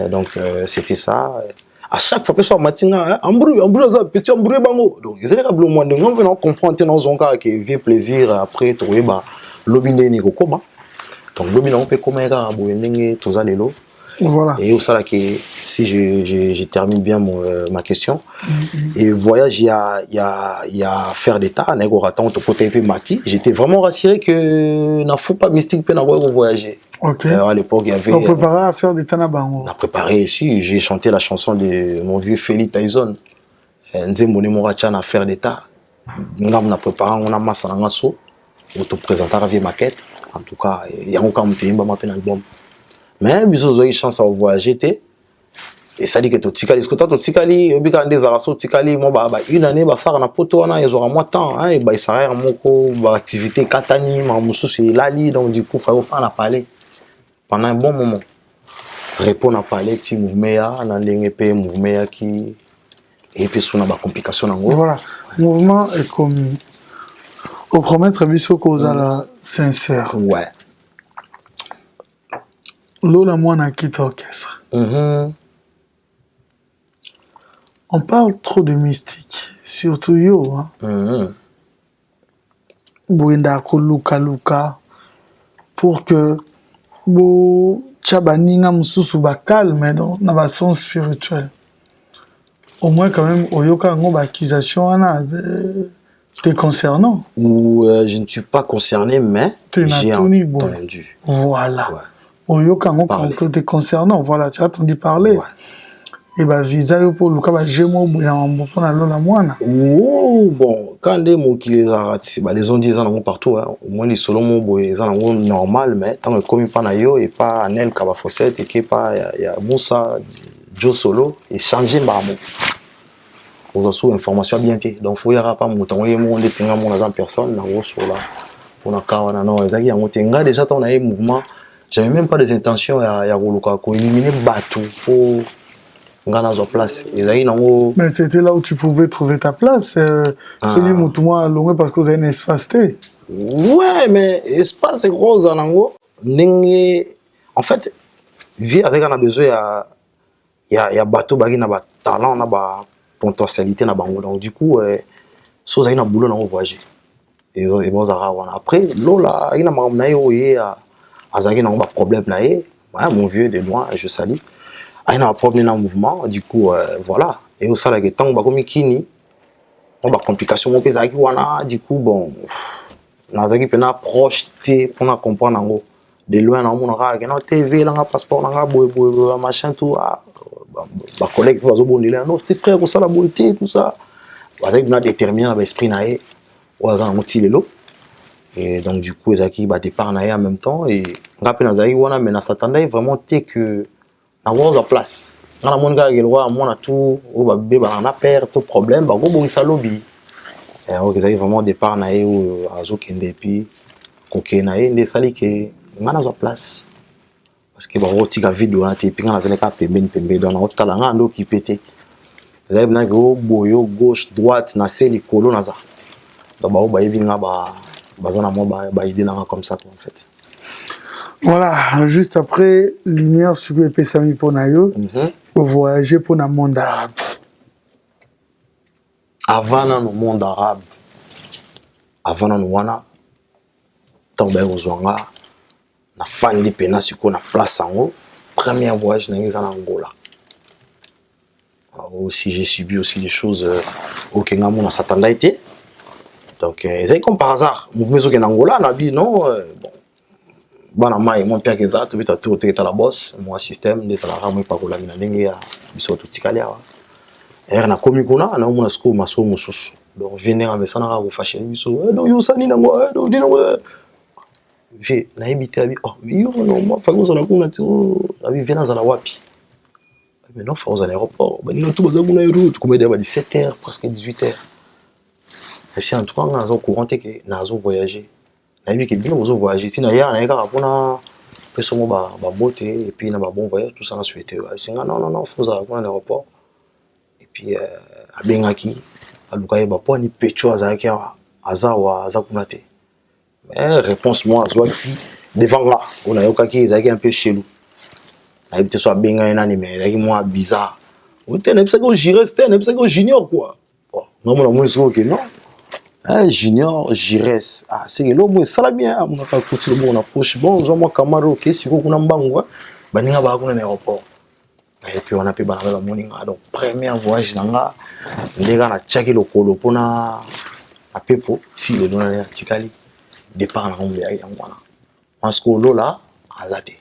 donc c'était ça à chaque fois que soit matinga embrouille ça petit embrouille bango donc ils étaient comme le monde on veut comprendre dans son cas que vie plaisir après trouver ba lobinde ni kokoba donc lobinde on peut comment ga boyendenge toza lelo voilà et au ça que si je termine bien ma question et voyage il y a faire d'état nego raton to côté peu maki j'étais vraiment rassuré que n'a faut pas mystique pe na voyager. OK À l'époque il y avait on préparait à faire d'état na bango on a préparé ici j'ai chanté la chanson de mon vieux Félix Tyson nzembo ne moracha na faire d'état ngam na préparé on a massa na so auto présenter avec maquette en tout cas il y a encore mutemba mapen album mais biso zo chance à voyager té et ça dit que to tikali ce que to tikali obika ndeza raso tikali mo ba une année ba sara na poto wana ils aura moins temps et ba isara moko ba activité katani ma mususu lali donc du coup faut faire la parler pendant un bon moment répondre à parler petit mouvement ya na ndenge pe mouvement ya qui et puis sous na ba complication nango voilà mouvement est commis au promettre biso cause la sincère ouais Lola Mwana quitte orchestre. On parle trop de mystique, surtout yo. Bouenda ko luka pour que bo chabaninga mususu ba calme dans na sens spirituel. Au moins quand même oyoka ngo ba accusation ana te concernant. Ou je ne suis pas concerné mais j'ai entendu. Voilà. Ouais. Oyokango quand te concernant voilà tu as entendu parler ouais. Et bah visa yo pour luka ba jemo buna mbopo na Lola Mwana oh bon quand des mots qui les arrêtent bah les ont dit ça partout hein. Au moins les solo mo boy ça normal mais tant que comme pas na yo et pas Anel Kaba Fossette et que pas il y a Moussa Joe Solo et changer mamo pour avoir information bien té donc faut y avoir pas mouton et mo on tinga mo na personne na wo so là pour na kawana non ezaki yango tinga déjà ton na mouvement. J'avais même pas des intentions à éliminer Batou pour gagner sa place. Mais c'était là où tu pouvais trouver ta place. Celui où moi loin parce que vous avez un espace T. Ouais, mais espace c'est gros en fait, vie avec on a besoin il y a Batou bagi na ba talent na ba potentialité na bango donc du coup so za ina boulot na voyager. Et bon ça après Lola ina mamna yo azaki n'a pas problème là mon vieux de loin je salue il a un problème dans le mouvement du coup voilà et au ça que tant ba comme kini on ba complication mon pesa qui wana du coup bon nazaki pena projeter pour na comprendre ngo de loin na mon ra que non TV là passeport na boy machin tout ba collègue va zo bondela non c'était frère ça la beauté tout ça bazaki na déterminer l'esprit na e waza motilelo. Et donc du coup ezaki ba départ na en même temps et ngape nazaki wana mais na s'attendait vraiment que na wa place ngana mon gars le roi mon tout ou ba bébé na père tout problème ba go bon salobi ok ça vraiment départ na e ou azo kende puis koke na e sali ke ngana zo place parce que ba otika vidéo na te pinga na zele ka pembe dans na otala ngando ki pété ça na go boyo gauche droite na seli kolo na za donc ba yebi nga bazana mo ba idée na comme ça en fait. Voilà, juste après, lumière sur le Pesami Ponayo, pour voyager pour le monde arabe. Avant dans le monde arabe, avant dans le wana, tant que Ozwanga, na fandi pena sur na place en haut, premier voyage dans Angola. Aussi j'ai subi aussi des choses au Kenya mon s'attendait été. Donc c'est comme par hasard, mouvement au Angola, na bi non bon. Bana mai mon père que ça tu as tout était la boss moi système de la ramu pa ko la mina ndenge ya biso tout tikali awa na komi kuna na mona sko maso mususu donc venir avec ça na ko fashion biso donc yo sani na ngo donc dino j'ai na habité abi oh mais yo non moi fa ko za na kuna ti abi vena za la wapi mais non fa aux aéroports ben non tout baza kuna route comme de 17h presque 18h et puis en tout cas on a au courant que na zo voyager na yebi ke bien ozo voyager tina ya na yaka pona peso mo ba bote et puis na ba bon voyage tout ça na souhaité singa non faut ça à l'aéroport et puis abengaki aluka ba poni pecho azaki azawa azakunate mais réponse moi azwaki devant là on a yokaki ezaki un peu chelou na yebi te so abenga nani mais ezaki moi bizarre on te ne psa ko j'irais c'était ne psa ko junior quoi bon non mon so que non junior Jires c'est que l'homme sala bien mon ka kuti le bon approche bon zo mo kamaro ke siko kuna mbango baninga ba kuna na aéroport et puis on a pu bana la moninga donc premier voyage nanga ndeka na chaki lokolo pona a pepo si le dona na tikali départ na ngombe ya ngwana parce que lola azate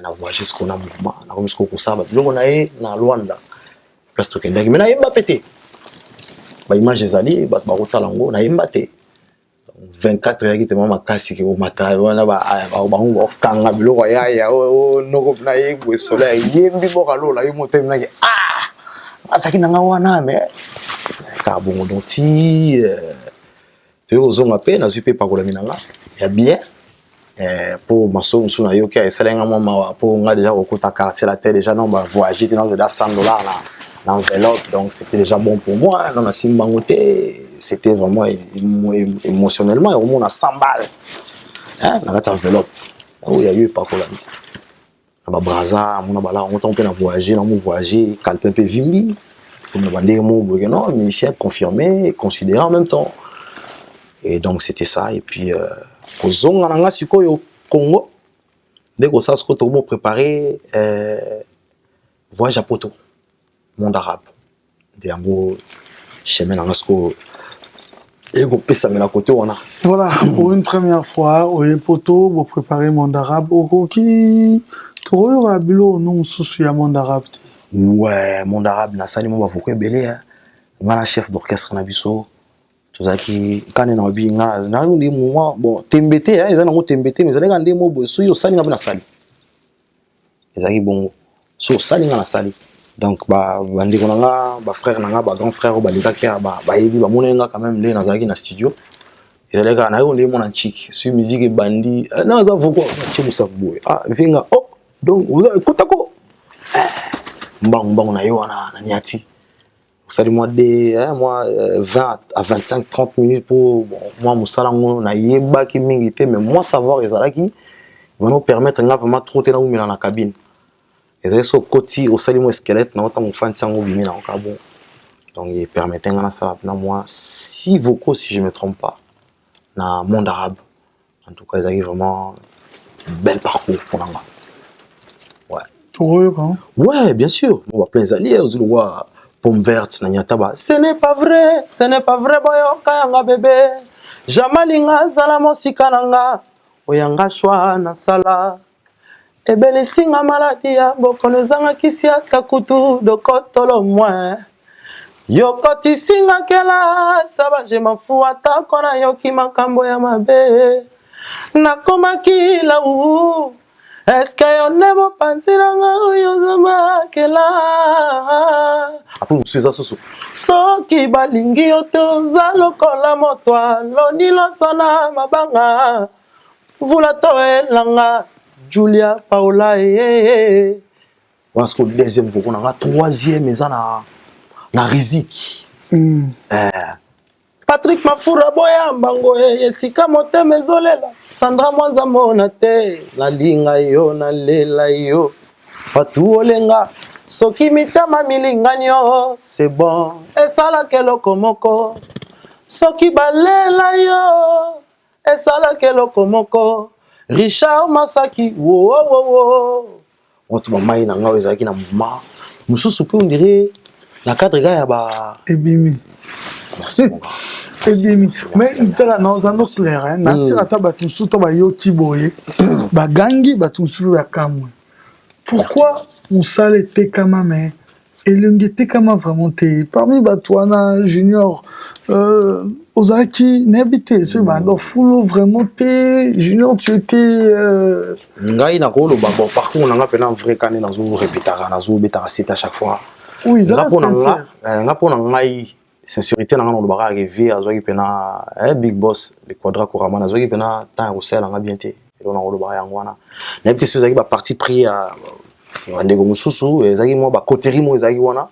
na voyage ce qu'on a mouvement na comme ce ko saba biloko na e na Luanda place to kendaki mais na yemba pété ba image ezali ba kotala ngo na yemba te 24 heures ki te mama kasi ke o mata wana ba bango kanga biloko ya o noko na yego soleil yembi boka lola yo motem na ke asaki na wana me ka bongo donc ti te ozonga pe na zupe pa kola minanga ya bien pour maso musu na yo ke esalenga mama pour nga déjà okutaka c'est la terre déjà non ba voyager dans de $100 l'enveloppe, donc c'était déjà bon pour moi. Dans la Simbangoté, c'était vraiment émotionnellement, on a 100 balles. Hein, dans cette enveloppe. Où il y a eu pas quoi là. Là-bas, Braza, on a voyagé, on a voyagé, calpin peu vimbi. On a bandé mon non, mais ici, confirmé, considéré en même temps. Et donc c'était ça. Et puis, au Zong, on a au Congo. Dès que ça, ce qu'on a préparé, voyage à Poto. Monde arabe de yango chemin na ngasko ego pesa mena côté wana voilà pour une première fois au poto vous préparez monde arabe au qui trop ya bilo non susu ya monde arabe ouais monde arabe na sali mo ba voko belé ngana chef d'orchestre na biso tozaki kane na bi nga na ndi mo bon tembete ezana ngo tembete mais ezalaka ndi mo boso yo sali nga na sali ezaki bongo so sali nga na sali. Donc bandi konanga ba frère nanga ba grand frère ba likaki ba yebi ba monenga quand même les nazaki na studio ezaleka na yo ndi mona chic sur musique bandi na za voko chimusa boy vinga donc vous kotako mbang na yo na nyati sali moi de moi 20 à 25 30 minutes pour moi musalango na yeba ki mingi te mais moi savoir ezalaki va nous permettre nga vraiment trotter na umila na cabine. Les so côté au salimo squelette na autant fan sango bimi na okabo donc il permettait ngana ça na moi 6 vocaux si je me trompe pas na monde arabe en tout cas ils arrivent vraiment bel parcours pour nanga ouais tout quand ouais bien sûr on va plein alliés aux lois pomme verte na nyataba ce n'est pas vrai boyo kayanga bébé jamalinga zala mosika nanga oyanga shwa na sala ebele singa maladi ya bokono ezanga kisi ata kutu dokotolo mwa yokoti singa kela saba je mafu atako na yoki makambo ya mabe nakomaki lau Est-ce que yon ne mo pantiranga oyo zamba kela? Après nous ça soso. Soki balingi yo toza lokola motwa loni losona mabanga. Vula toelanga Julia Paola parce que deuxième fois on a troisième mais na Riziki. Patrick Mafura boya mbango yesika motema ezolela Sandra Mwanza mona te na linga yo na lela yo patu olenga soki mitama milingani yo c'est bon esala keloko moko soki balela yo esala keloko moko Richard Masaki wo on tu mamai na ngawe zaki na mouvement mususu pe on dirait la cadre gars ya ba ebimi. Merci mon gars. Mais ntala na ozando clair hein na tira ta batunsu to ba yoki boye bagangi batunsu ya kamwe. Pourquoi on sale te kama mais elenge te kama vraiment te parmi batwana junior Ozaki n'habité ce bando full vraiment te junior tu étais ngai na ko lo ba bon par contre on a pena vrai kané na zo répétara na zo betara c'est à chaque fois. Oui, ça nga pona ngai sincérité na ngano ba arrivé a zo ki pena big boss le quadra korama na zo ki pena temps au sel nga bien te et on a lo ba yangwana na petit chose ba parti pris à ndego mususu ezaki mo ba koteri mo ezaki wana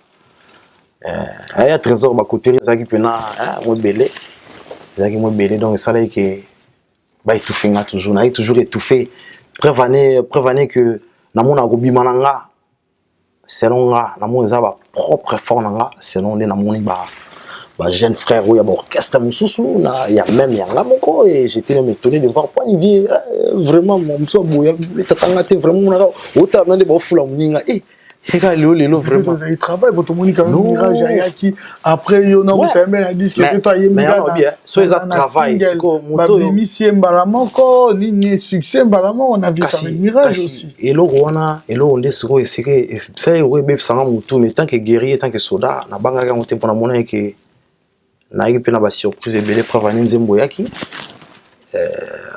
aya trésor ba koteri ezaki pena mo belé ezaki mo belé donc ça là que ba étouffé nga toujours na toujours étouffé prévaner que na mona ko bimananga selon nga na mo za ba propre effort nga selon les na moni ba jeune frère ou ya ba orchestre mususu na ya même yanga moko et j'étais même étonné de voir point Olivier vraiment mon so boya tatanga te vraiment na ota na de ba fula muninga Lelo vraiment. Il travaille pour tout le monde quand même Mirage Ayaki. Après il y en a quand même un disque que toi mais bien so ils travaillent c'est comme moto émission balamon ko ni succès balamon on a vu ça avec Mirage aussi. Et là on est sur c'est que ça ouais beb ça moto mais tant que guerrier tant que soldat na banga ka moto pour na mona que na yi pena ba surprise et belé preuve en Nzembo yaki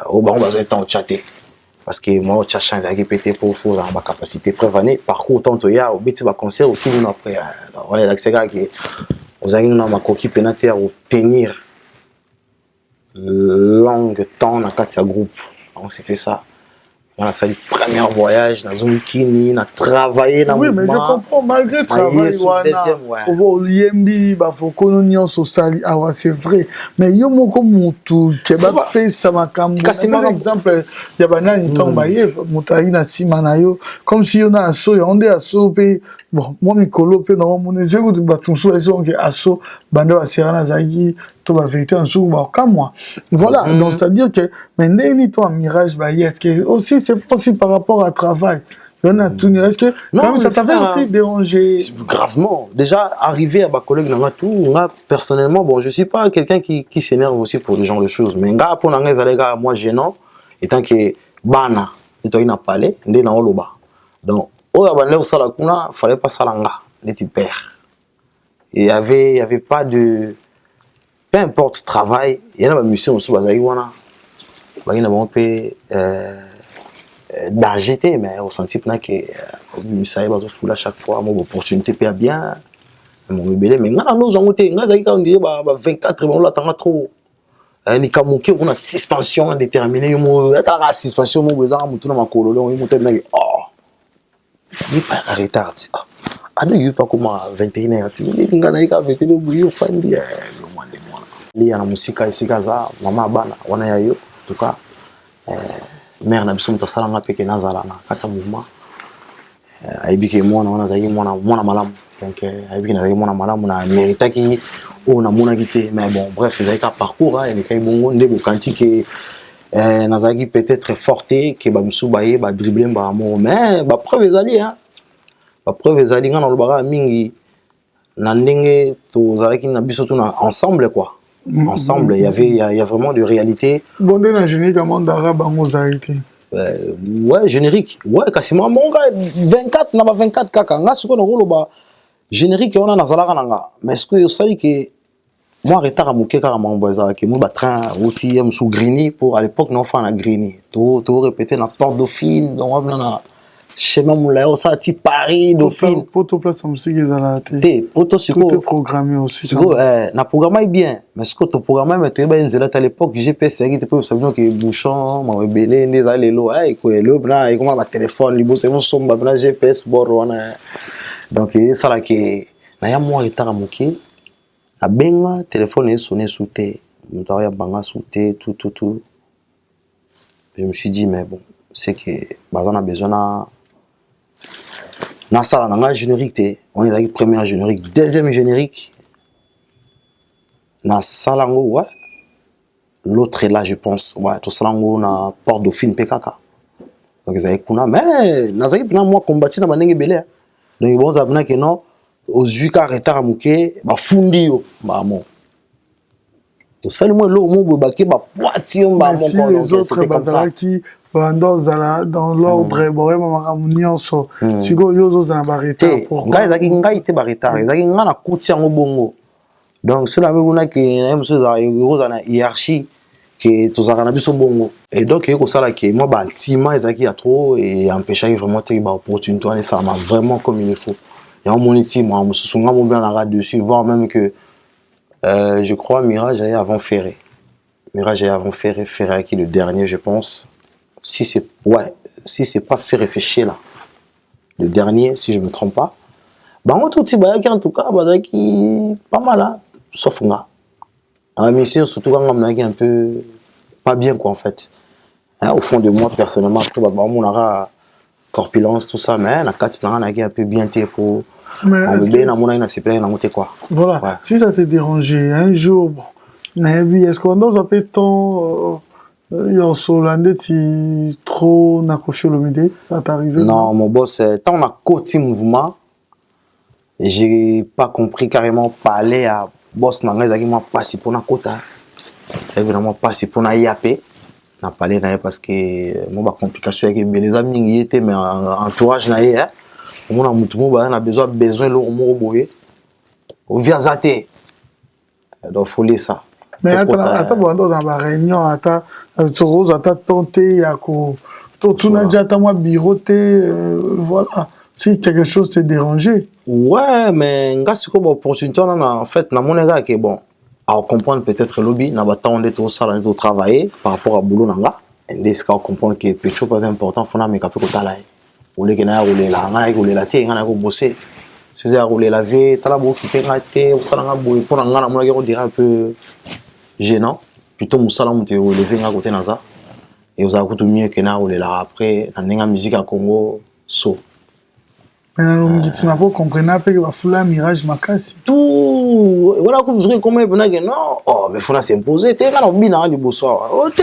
au ba on va être en chatter. Parce que moi, je change avec PT pour faire ma capacité prévenue. Par contre, tant qu'il y a au petit concert, au tout après, voilà, là, c'est gars qui, vous avez une ma coquille pénataire ou tenir long temps dans quatre groupes. Donc c'était ça. Voilà, c'est le premier voyage dans une kini, on a travaillé dans le mouvement. Oui, mais je comprends, malgré le travail, c'est vrai. Mais il y a un qui va faire ça, par exemple, il y a un comme si on a un saut, on a un saut, bon, moi, je suis dans mon yeux, je suis un saut, bande à Serana Zagi, tout va vérité un jour, comme moi. Voilà, donc c'est-à-dire que maintenant, un mirage, aussi, c'est possible par rapport au travail. Il y en a tout. Est-ce que non, ça t'avait aussi dérangé? Gravement. Déjà, arrivé à ma collègue, moi, personnellement, bon, je ne suis pas quelqu'un qui s'énerve aussi pour ce genre de choses. Mais pour moi, gênant, étant que Bana, il y a parlé, il y a Oloba. Donc, il ne fallait pas salanga, les petits pères. Il n'y avait pas de. Peu importe le travail, il y a une mission aussi, il y a d'agiter, mais au sens que ça va se à chaque fois, mon opportunité perd bien, mon bébé, mais nous avons été, 24, on l'attend trop. Ni kamuki on a suspension indéterminée, on a suspension, mon besoin, mon tour dans ma colonne, on est oh, il pas arrêté. Ah, ne pas comme 21h, tu me dis, il y a 21h, il faut dire, il y a la musique ici, maman bana, on a eu, en tout cas, mère na biso mto sala nga peke nazala na kata mouvement aibike mwana wana zaki mwana malamu donc aibike na zaki mwana malamu na mérita ki o na mona kité mais bon bref zaki ka parcours hein et kai bongo ndebo kanti na zaki peut-être forte que ba musu baye ba dribbler ba mo mais ba preuve ezali hein ba preuve ezali nga na lobaka mingi na ndenge to zalaki na biso to na ensemble quoi. Ensemble, il y a vraiment de réalité. Bon, dans le générique, ouais, générique. Ouais, quasiment. Mon gars, 24, n'a pas 24 kaka. Nga suko no rolo ba générique on a na zalaka nanga. Mais est-ce que vous savez que moi retard à moquer car mon bazar que moi ba train aussi sous Grigny pour à l'époque non fan à Grigny tout répéter dans Porte Dauphine donc on a chemin moulay au ça ti Paris Dauphine poto place en musique ezala te poto siko tout est programmé aussi siko na programme bien mais ce que ton programme mais tu ba nzela à l'époque GPS qui te peut savoir que bouchon ma belé ndeza lelo ko lelo na et comment ma téléphone libo c'est mon somba na GPS borona donc ça là que na ya moi retard à moquer a benga téléphone est sonné sous terre m'taya banga sous terre tout je me suis dit mais bon c'est que bazana besoin na sala na générique té on est avec première générique deuxième générique na salango ouais l'autre est là je pense ouais tout salango na Porte Dauphine PKK donc ils avaient kuna mais na zaki na moi combattre na banenge belé donc bon ça que non aux juka retard amuke ba fundi yo ba mon au seulement lo mo bobake ba poiti on ba mon quoi les autres bazala qui dans l'ordre boye mama nyonso siko yozo za ba retard pourquoi ngai te ba retard ezaki nga na kuti yango bongo donc cela me buna ke na mso za yozo na hiérarchie que tozaka na biso bongo et donc eko sala ke moi ba ntima ezaki ya trop et empêcher vraiment te ba opportunité on ça m'a vraiment comme il faut. Il y a un moniteur, moi, je me souviens bien la radio dessus, voire même que je crois Mirage est avant Ferré. Mirage est avant Ferré, Ferré qui est le dernier, je pense. Si c'est pas Ferré, c'est Sheila. Le dernier, si je me trompe pas. Bah, on trouve que en tout cas, bah, qui pas mal, hein, sauf nga. La mission, surtout quand on a un peu pas bien, quoi, en fait. Hein, au fond de moi, personnellement, après, bah, on aura corpulence, tout ça, mais la carte, on a un peu bien pour. Voilà, ouais. Si ça t'est dérangé, un jour, bon, est-ce qu'on doit appeler ton trop nakofiolomide, ça t'est arrivé? Non, mon boss, tant on a côté mouvement, j'ai pas compris carrément parler à boss nanga qui m'a passé pour na kota. Évidemment passé pour na yapé. Na parlé na parce que mon ba complication avec les amis qui étaient mais entourage na hein. On a besoin de l'homme boye au via zaté donc faut laisser ça mais attends dans la réunion attends tenté à ko tout n'a déjà ta moi biroté voilà si quelque chose t'est dérangé ouais mais ngas ko opportunité en fait na mon gars que bon à comprendre peut-être lobby na ba temps d'être au salon de travailler par rapport à boulot nanga et des cas comprendre que quelque chose pas important faut na me capter ko tala ou les gars rouler là on a rouler la tête on a bosser c'est à rouler la vie t'as la beau qui fait rater on s'en a beau pour on a mon gars on dirait un peu gênant plutôt mon salon on te relever à côté naza et on a beaucoup mieux que na rouler là après dans la musique à Congo so mais on dit tu n'as pas compris n'a pas que va fouler mirage makasi tout voilà que vous comment il venait que non oh mais faut s'imposer t'es là on bina du bonsoir oh t'es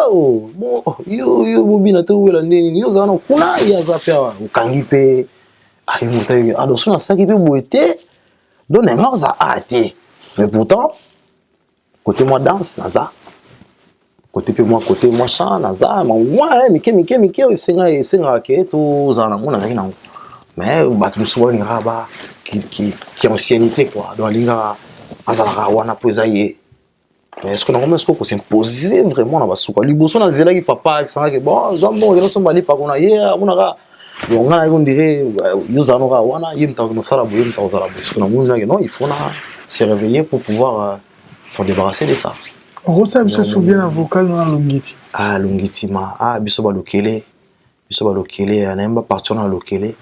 oh bon yo bina tout là ndeni yo zana kuna ya zapia ukangipe ai mutai adoso na sakipe boete donc nga za arrêté mais pourtant côté moi danse naza côté moi chant naza moi mike senga ke tout zana mona ngina mais batu souvent ni raba qui ancienneté quoi dans linga azala wana pozaye mais est-ce qu'on a comment est-ce qu'on s'imposer vraiment na basuka liboso na zela ki papa ça que bon jambo ils sont bali pas qu'on a hier on a on a on dirait yuzano ra wana yimta no sala boye yimta ozala boye parce que non il faut se réveiller pour pouvoir s'en débarrasser de ça Rosa me souvient la vocale dans Longiti ah Longiti ma biso ba lokele anaimba partir na lokele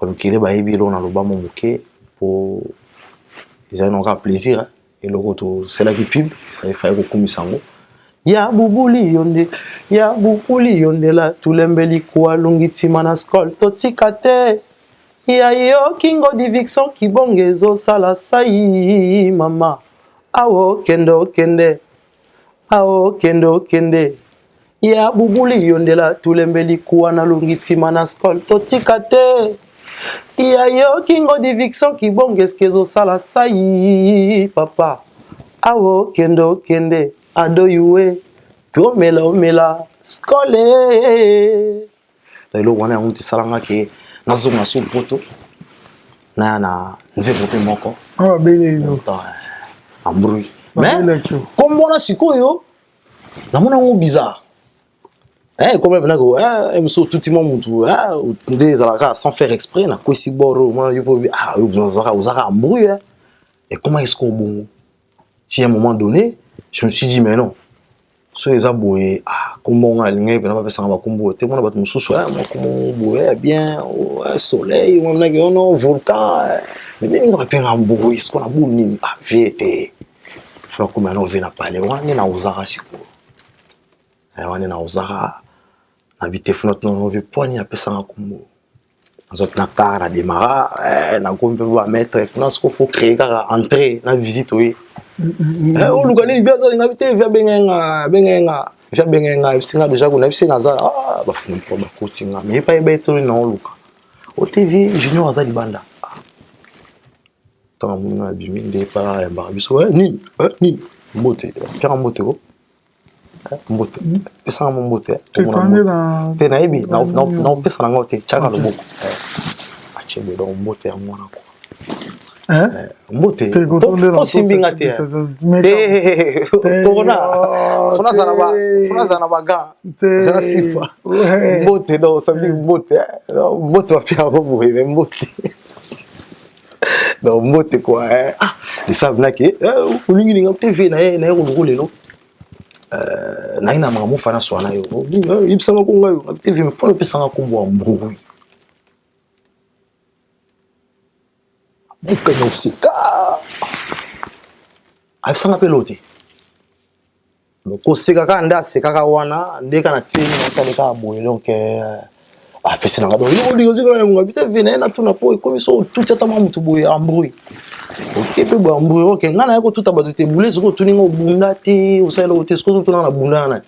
Lokele ba ebilo na loba momuke pour ils ont un plaisir et le retour c'est là qui pub ça il fallait ko kumisango ya bubuli yonde la tulembeli kwa Longiti manaskol totikate ya yo kingo diviction kibongezo sala sai mama awo kende ya bubuli yonde la tulembeli kwa na Longiti manaskol totikate iya yo kingo diviction kibonge skezo sala sai papa awo kende ado yuwe omela skole lelo wana unti salanga ke nazonga so poto na nzevo pe moko ah belelo embrouille. Mais comme on a sikoyo, na mona ngo bizarre. Comme même nako, mso tout le monde des alaka sans faire exprès na kwesi boro, moi yo po yo uzaka embrouille. Et comment est-ce qu'on bon? Si à un moment donné, je me suis dit mais non. So les aboués comment on a ligné ben on va faire ça va combo te mon ba mususu moi comment boé bien soleil on a un volcan mais on va faire un bruit ce qu'on a bouni vite faut comme on vient parler on est na uzara siko on est na uzara habiter fenêtre non veut poigner après ça combo nous autres na car na démarrer na kombe va mettre comment ce qu'il faut créer car entrer na visite oui o lukani via za ngabite via bengenga singa déjà kuna bise naza bafuni ko bakotinga mais pas beto na luka o TV junior aza libanda tant mon abimi ndé para ya barabiso ni mbote kera mbote ko mbote pesa mbote te na ebi na pesa na ngote chaka loboko achebe do mbote ya mwana ko mbote to simbinga te corona funa zana baga zana sifa mbote do sambi mbote wa pia robo e mbote do mbote quoi les savent na ke uningi nga TV na na ko lelo na ina mamu fana swana yo ibsanga ko ngayo TV me pona pesa nga kombo mbruwi buka nyosika afisanga pelote loko seka kanda seka wana ndeka na tini na saleka boye donc pesa nga do yo ndigo zika nga bita vina na tuna po komiso tout ata mamutu boye embrouille OK pe bo embrouille OK ngana yako tout abato te boule soko tuninga obunda te osala ote soko tuna na bunda na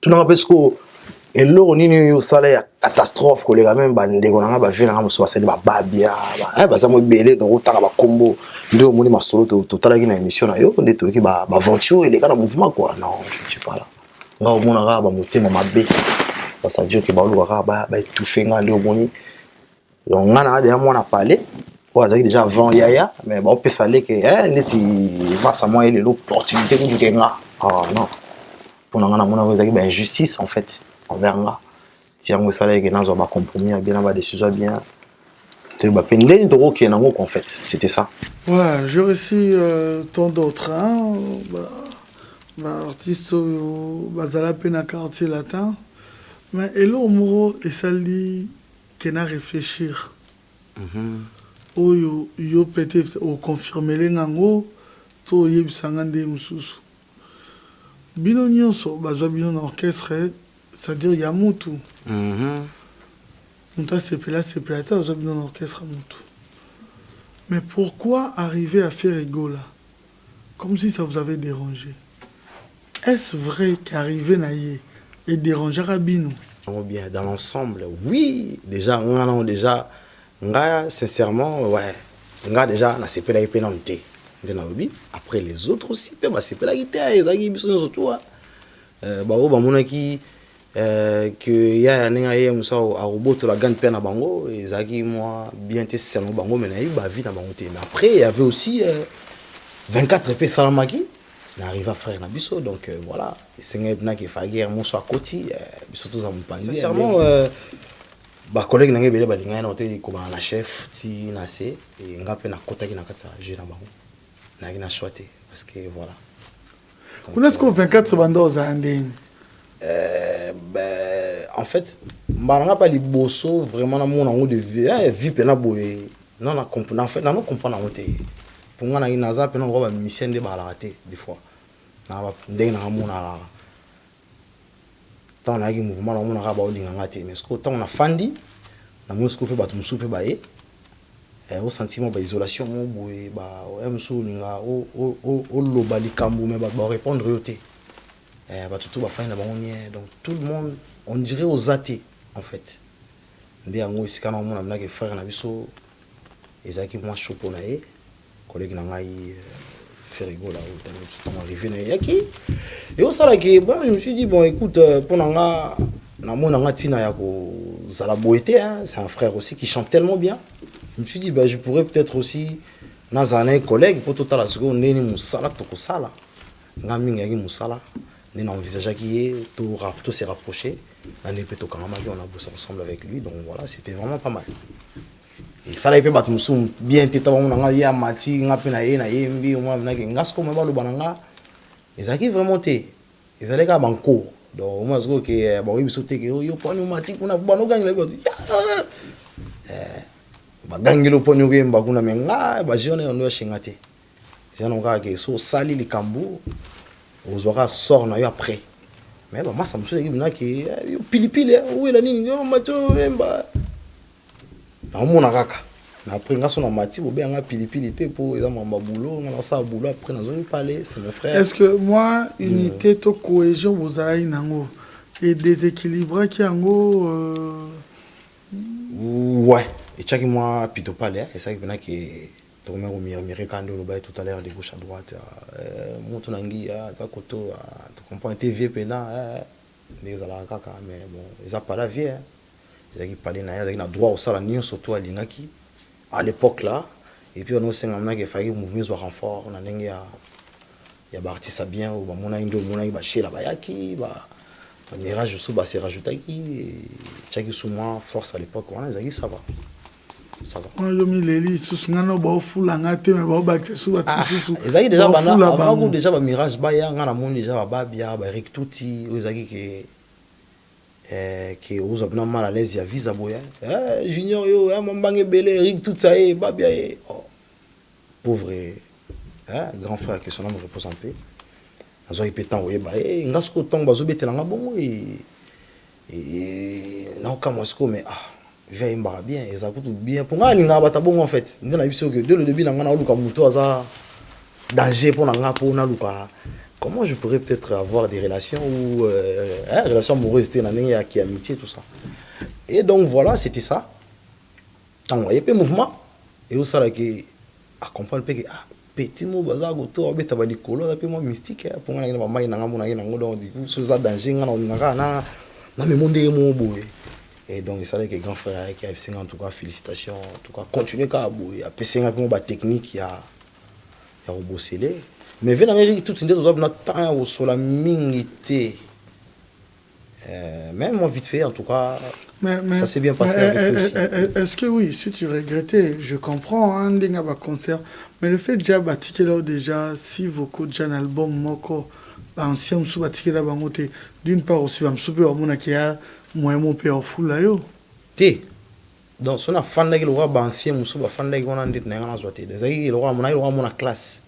tuna pesko et l'eau nini yo sala ya catastrophe ko lega même bande ko nga ba vina nga muso basali ba babia ba za mo belé donc otaka ba combo ndio moni masolo to tala ki na émission na yo nde to ki ba aventure et les gars dans mouvement quoi non je suis pas là nga o mona ga ba motema mabe parce que dire que ba lo ga ba étouffé nga ndio moni donc nga na déjà mona parler o azaki déjà avant yaya mais ba o pesale que neti va sa moi et l'opportunité que du nga non pour nga na mona azaki ba injustice en fait envers moi. Si on veut que nous avons compromis, bien avoir des décisions bien. Tu vas peiner de rock en fait. C'était ça. Ouais, j'ai réussi tant d'autres. Artiste bazala pena quartier latin. Mais elo moro et ça dit qu'il a réfléchir. Yo peut-être au confirmer les nango to yebisangande mususu. Bino nyonso bazwa bino orchestre. C'est-à-dire il y a Moutou. Mouta c'est là, j'ai bien un orchestre à Moutou. Mais pourquoi arriver à faire ego là? Comme si ça vous avait dérangé. Est-ce vrai qu'arriver naïe et déranger Rabino? Bien, dans l'ensemble, oui. Déjà, sincèrement, ouais. Déjà, na CP la IP nanté. Après les autres aussi, bah CP la guitare, ils surtout. Que ya ninga ye musa a robot la gagne peine à bango et zaki moi bien te selon bango mais na eu ba vie na bango mais après il y avait aussi 24 épées salamaki na arrive à frère na biso donc voilà c'est ngena qui fa guerre mon so à côté biso tous en panzi sincèrement ba collègue na ngebele ba linga na hôtel comme na chef ti na c et ngape na kota ki na katsa je na bango na ki na choité parce que voilà connaître que 24 bando za ndeni en fait, je ne pas les bosso vraiment dans mon angle de vie. Vie pena boé. Non, on comprend. En fait, non, on comprend la montée. Pour moi, on a une azar, pena on va mission de balater des fois. On va dès na mon ala. Tant on a un mouvement, on a ba olinga ngate. Mais ce que tant on a fandi, na mon scope ba tu soupe ba e. Au sentiment ba isolation mon boé ba o mso linga o lobali kambu mais ba répondre yoté. Donc tout le monde, on dirait aux athées en fait. Ndé yango isika na mona mna ke frère na biso ezaki moi chopo na ye collègue na ngai faire rigola au temps arrivé na yaki et au sala ke bon je me suis dit bon écoute pour nga na mona nga tina ya ko zala boité c'est un frère aussi qui chante tellement bien. Je me suis dit bah je pourrais peut-être aussi nazana collègue pour tout à la seconde ndeni musala tokosala nga mingi yaki musala ndeni envisageait qui tout s'est rapproché on a bossé ensemble avec lui donc voilà c'était vraiment pas mal et ça là il peut battre musum bien tete ba mona nga ya mati nga pe na yembi o mona ke ngasko me ba lo bananga ezaki vraiment te ezaleka banko donc moi je que ba oui bisote ke yo poni mati kuna bano gangela ba bagangelo poni oyemba kuna menga ba jeune on doit chingate zana nga ke so sali likambu ozwaka sort na yo après mais bah moi ça me soucie que yo pilipili ou la nini yo macho oyemba na mona kaka na après nga so na mati bo be nga pilipili te po eza mamba boulot nga na sa boulot après na zoni parler c'est mon frère. Est-ce que moi unité to cohésion vous avez nango et déséquilibre qui ango ouais et chaque mois plutôt parler et ça qui vient que tout le monde quand on va tout à l'heure de gauche à droite monte nangi za koto tu comprends TV pena les ala kaka mais bon ils a pas la vie ils a parlé na droit au sala nion surtout à lingaki à l'époque là et puis on a aussi ngam que fallait mouvement soit renfort on a ndenge ya ba artiste bien ou ba mona indo mona ba shela ba yaki ba mirage sous ba se rajouter qui chaque sous moi force à l'époque on a dit ça va. Ça va. Moi, je me lis sous ngano ba fula ngate mais ba ba sous ba sous. Ezaki déjà bana avant déjà ba mirage ba ya ngana mon déjà ba bia ba Eric Touti ezaki que aux abna mal à l'aise ya visa boya. Junior yo mambange belé Eric tout ça ba bia pauvre grand frère que son âme repose en paix. Azo ipétant oye ba ngasko tong bazo betela ngabongo et na okamosko mais vient bien et ça coûte bien pour nga linga bata bon en fait ndena biso que dès le début na nga na luka muto aza danger pour nga pour na luka comment je pourrais peut-être avoir des relations ou relations amoureuses na nenge qui amitié tout ça et donc voilà c'était ça tant il y a pas mouvement et au ça là qui accompagne pe que petit mot baza goto abeta ba likolo ça pe moi mystique pour nga na mama na nga mona na ngo donc du coup ça danger nga na me monde mo boye. Et donc, il savait que grand frère qui a fait en tout cas, félicitations, en tout cas, continuez à bouger. À PC, il y a une technique, il y a bossé. Mais venez à tout ce temps, on temps sur la minité. Même moi, vite fait, en tout cas, mais ça s'est bien passé avec lui aussi. Est-ce que oui, si tu regrettais, je comprends, hein, des concert, mais le fait déjà, déjà, si vos coachs déjà un album, moko, ancien sous bâti là bangote d'une part aussi va me super mon qui a moi mon père full là yo té donc son fan là le roi ancien sous ba fan là on a dit na ngana zoté des le roi mon classe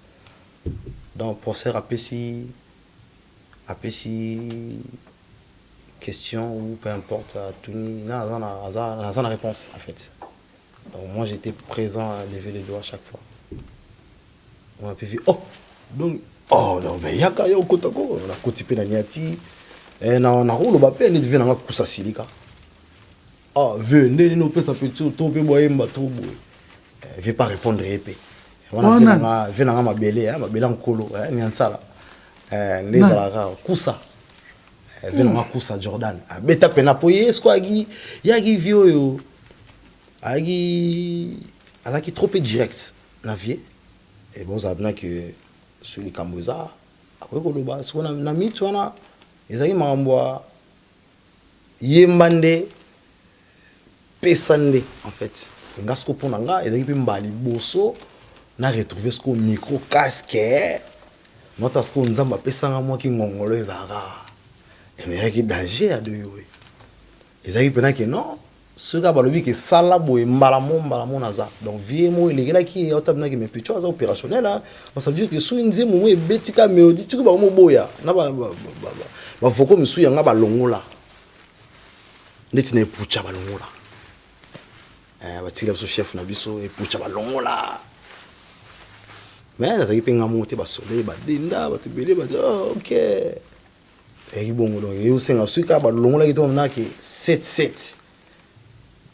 donc professeur apesi question ou peu importe tout na la réponse en fait donc moi j'étais présent à lever les doigts à chaque fois on a pu voir donc oh non mais yaka yo kotako na kotipe na niati na rolo ba pe ni devena nga kusa silika venez nous pesa petit to pe boyemba to boy veut pas répondre épée on a venanga mabele nkolo ni ansala les ala kusa venanga kusa Jordan beta pena poye squagi yaki vio yo agi azaki trop direct na vie et bon ça bien que sur les Kamboza après koloba so na mitu wana ezaki mambo yembande pesande en fait ngasko pona nga ezaki pe mbali boso na retrouver ce micro casque nota ce nzamba pesanga moi ki ngongolo ezaka mais qui danger à de yo ezaki pena que non ce gars balobi que sala boy mbala naza donc vie mo il est qui otabna que mes petits choses opérationnel là on ça veut dire que sous une zemo mo betika mélodie tu ba mo boya na ba foko misu yanga ba longola ndeti na pucha ba longola ba tila so chef na biso e pucha ba longola mais là ça qui penga monter ba soleil ba denda ba tubele ba OK et bon donc et aussi na suka ba longola qui tombe na que 7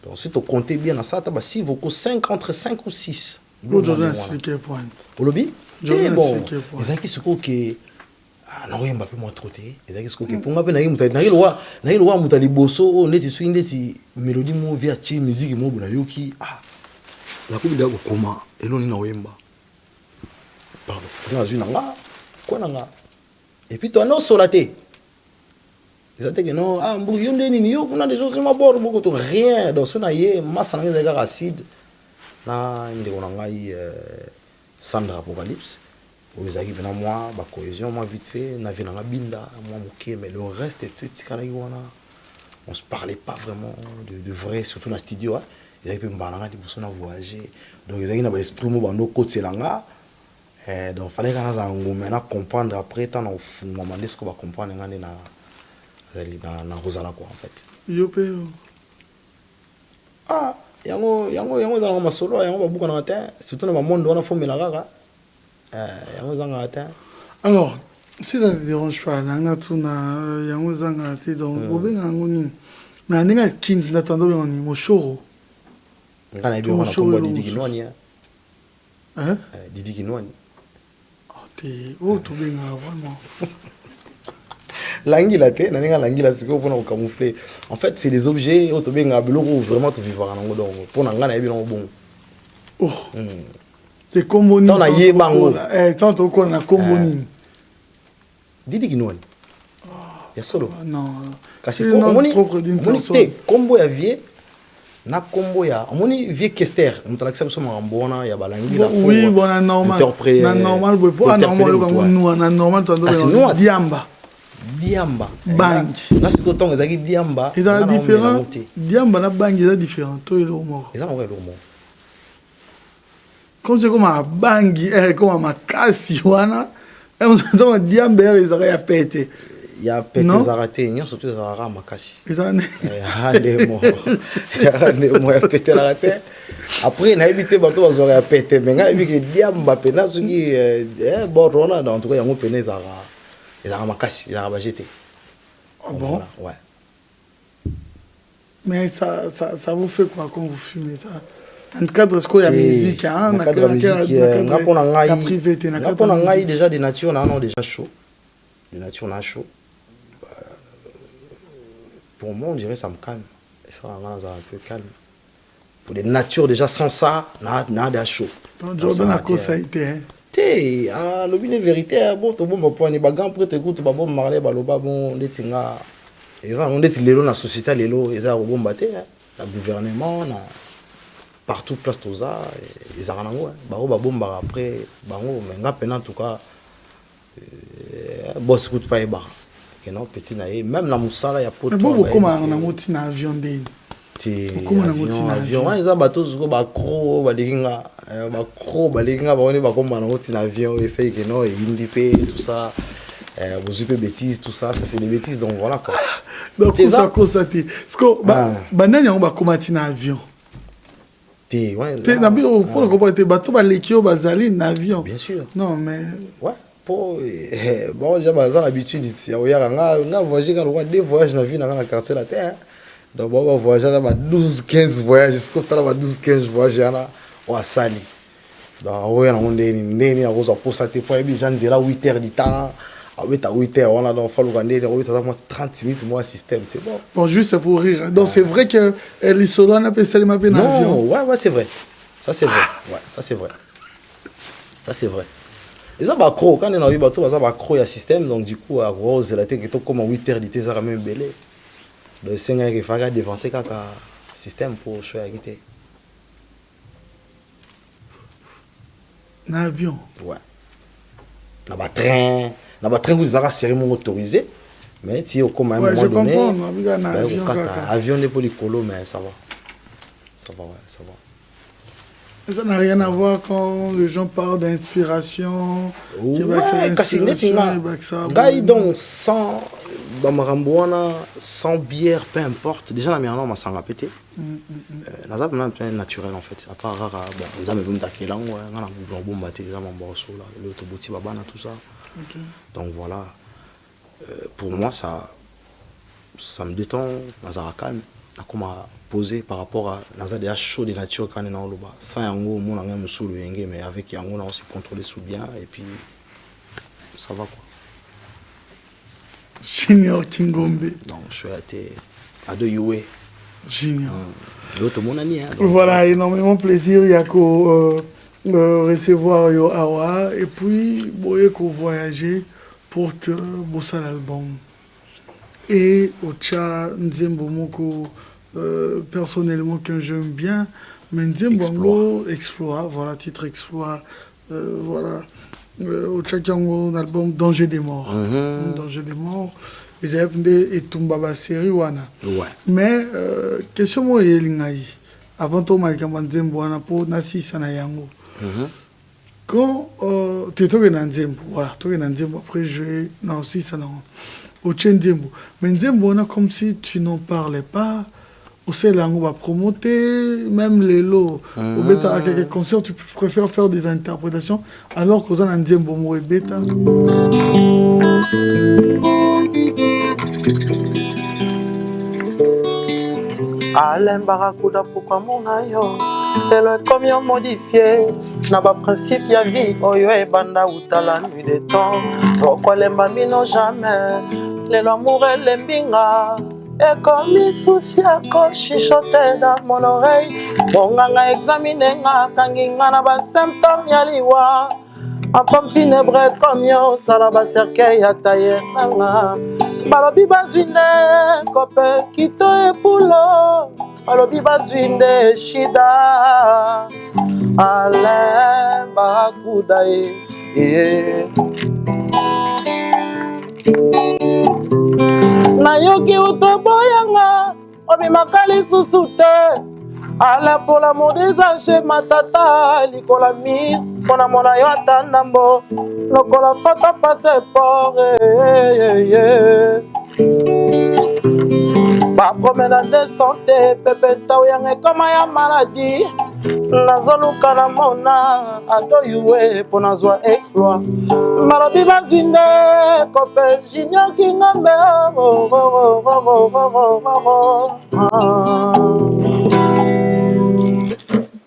donc si tu comptes bien ça tu as 6 vocaux 5 entre 5 ou 6 Jordan c'est quel point au lobby bon ils qui ce que na oyemba pe moi trotter ils ce que pour moi pe na loi mutali boso ndeti swing ndeti mélodie mo via chi musique mo bona yoki la ko bida ko koma eloni na oyemba pardon nazwi nanga quoi nanga et puis toi non solaté ils étaient que non ah mbu yo ndeni ni yo kuna des choses ma bord beaucoup to rien donc ça na yé massa nanga des acide na ndeko nanga Sandra Apocalypse où ils arrivent na moi ba cohésion moi vite fait na vie nanga binda moi moké mais le reste tout tikala wana on se parlait pas vraiment de vrai surtout dans le studio hein. Ils avaient pu me parler de personnes à voyager donc ils avaient un esprit mo bando côté langa donc fallait qu'on a maintenant comprendre après tant au fond moment est-ce qu'on va comprendre ngane na Rosala quoi en fait Yopé ah yango za ma solo yango ba buka na matin surtout dans le monde on a formé la gaga yango za matin alors si ça te dérange pas nanga tuna yango za ngati donc obenga ngoni na ninga kin na tando be ngoni moshoro ngana bi wana kombo Didi Kinwani hein Didi Kinwani te o to benga vraiment l'anguilla te na ninga l'anguilla c'est ko pona ko camoufler en fait c'est des objets o to benga biloko vraiment to vivre na ngo pona ngana yebi na bon oh te kombo ni tant na ye bango tant to ko na kombo ni Didi Kinwani ya solo non kasi ko moni te kombo ya vie na kombo ya moni vie Kester mutalakisa biso mambona ya balangira oui bona normal na normal bo po normal ko nous na normal tando diamba bangi na siko tonga ezaki diamba eza différent diamba na bangi eza différent to elo moko eza na elo moko comme c'est comme a bangi comme makasi wana donc diamba ezaka ya pete ya pete zarate nyo surtout ezalaka makasi ezane ndemo ya pete zarate après na éviter bato bazora ya pete mais nga ebi ke diamba pena soki bon rona en tout cas yango pena ezalaka makasi ezalaka bajete ah bon ouais mais ça vous fait quoi quand vous fumez ça en cadre ce qu'il y a musique hein na cadre musique nga pona ngai déjà de nature non déjà chaud de nature na chaud pour moi on dirait ça me calme et ça rend un peu calme pour des natures déjà sans ça na de chaud donc Jordan a quoi ça a été hein té ah le bien vérité bon to bon point ba grand prêtre écoute ba bon marler ba loba bon ndetinga et ça on est lelo na société lelo eza ko bomba té la gouvernement na partout place toza les aranango ba bomba après bango mais nga pena en tout cas boss écoute pas eba que non petit na même la musala ya poto bon comment on a monté na avion de comment on a monté na avion on les bateaux zuko ba cro ba linga ba on ba comme on a monté na avion essaye que non et indi pe tout ça vous super bêtises tout ça c'est des bêtises donc voilà quoi donc ça constaté parce que ba nani on ba comment na avion té ouais té na bio pour comprendre bateau ba lekio bazali na avion bien sûr non mais ouais pour bon j'ai pas l'habitude ya oya nga voyager quand on deux voyages na vie na quartier la terre donc bon voyager dans 12-15 voyages jusqu'au temps 12-15 voyages na wa sali donc oya na ndeni na koza pour ça te pour bien janzela 8 heures du temps à 8 heures on a donc fallu gagner 30 minutes moi système c'est bon bon juste pour rire donc c'est vrai que les soldats n'a pas seulement bien avion ouais c'est vrai ça c'est vrai ouais ça c'est vrai ça c'est vrai et ça va croire quand on a eu bateau ça va croire le système donc du coup à rose la tête qui comme 8 heures d'été ça quand même belé donc 5 heures il faut dévancer kaka système pour choisir quitter na avion ouais na ba train vous avez cérémonie autorisée mais si au comme à un moment donné avion n'est pas les colo mais ça va ouais ça n'a rien à voir quand les gens parlent d'inspiration. Ouais, donc sans sans bière, peu importe. Déjà la mienne m'a sans pété. La zap est naturel en fait. À part rare, bon, les amis vont m'attaquer là, on a bon battre, les amis m'ont borso là, l'autobus babana tout ça. Donc voilà. Pour moi ça me détend, ça calme. Comment poser par rapport à dans des chaud de nature quand on est dans le bas sans yango mon ngam sous le yenge mais avec yango on se contrôler sous bien et puis ça va quoi Junior Kingombe donc je suis à de Yue Junior l'autre mon ami hein, voilà énormément plaisir Yako recevoir yo awa et puis boye ko voyager pour que bossa l'album et Ocha Nzembo moko personnellement que j'aime bien mais Nzembo Exploit voilà titre Exploit voilà Ocha Kiango un album Danger des morts Danger des morts ils avaient et Tumbaba série wana mais question moi yelingai avant tout malgré Nzembo wana pour nasi sana yango quand tu es dans Nzembo, voilà, tu es dans Nzembo, après je non aussi ça non. Au Nzembo, mais Nzembo on a comme si tu n'en parlais pas. Au Célango va promoter, même les lots. Au bêta à quelques concerts, tu préfères faire des interprétations, alors qu'aux Nzembo moi bêta. Alain Barakuda, pourquoi mon aïe? Telo comme yon modifié na ba principe ya vie oyo e banda utala nuit de temps soko lemba mino jamais le l'amour et lembinga et comme souci à chichoter dans mon oreille bonganga examiner nga kanginga na ba symptômes ya liwa en pomme funèbre comme yo sala ba cercueil ya taille nanga balobi bazwine kope kito e pulo alobi bazwinde shida Alain Barakuda nayoki utoboyanga obimaka lisusu te Alain pour l'amour des âges matata likola mir mpona mona yo ata ndambo lokola fata passeport ba promenade de santé pepe tao yang kama ya maladie nazoluka na mona adoyue po nazwa exploit malobi bazwinde kope junior kingambe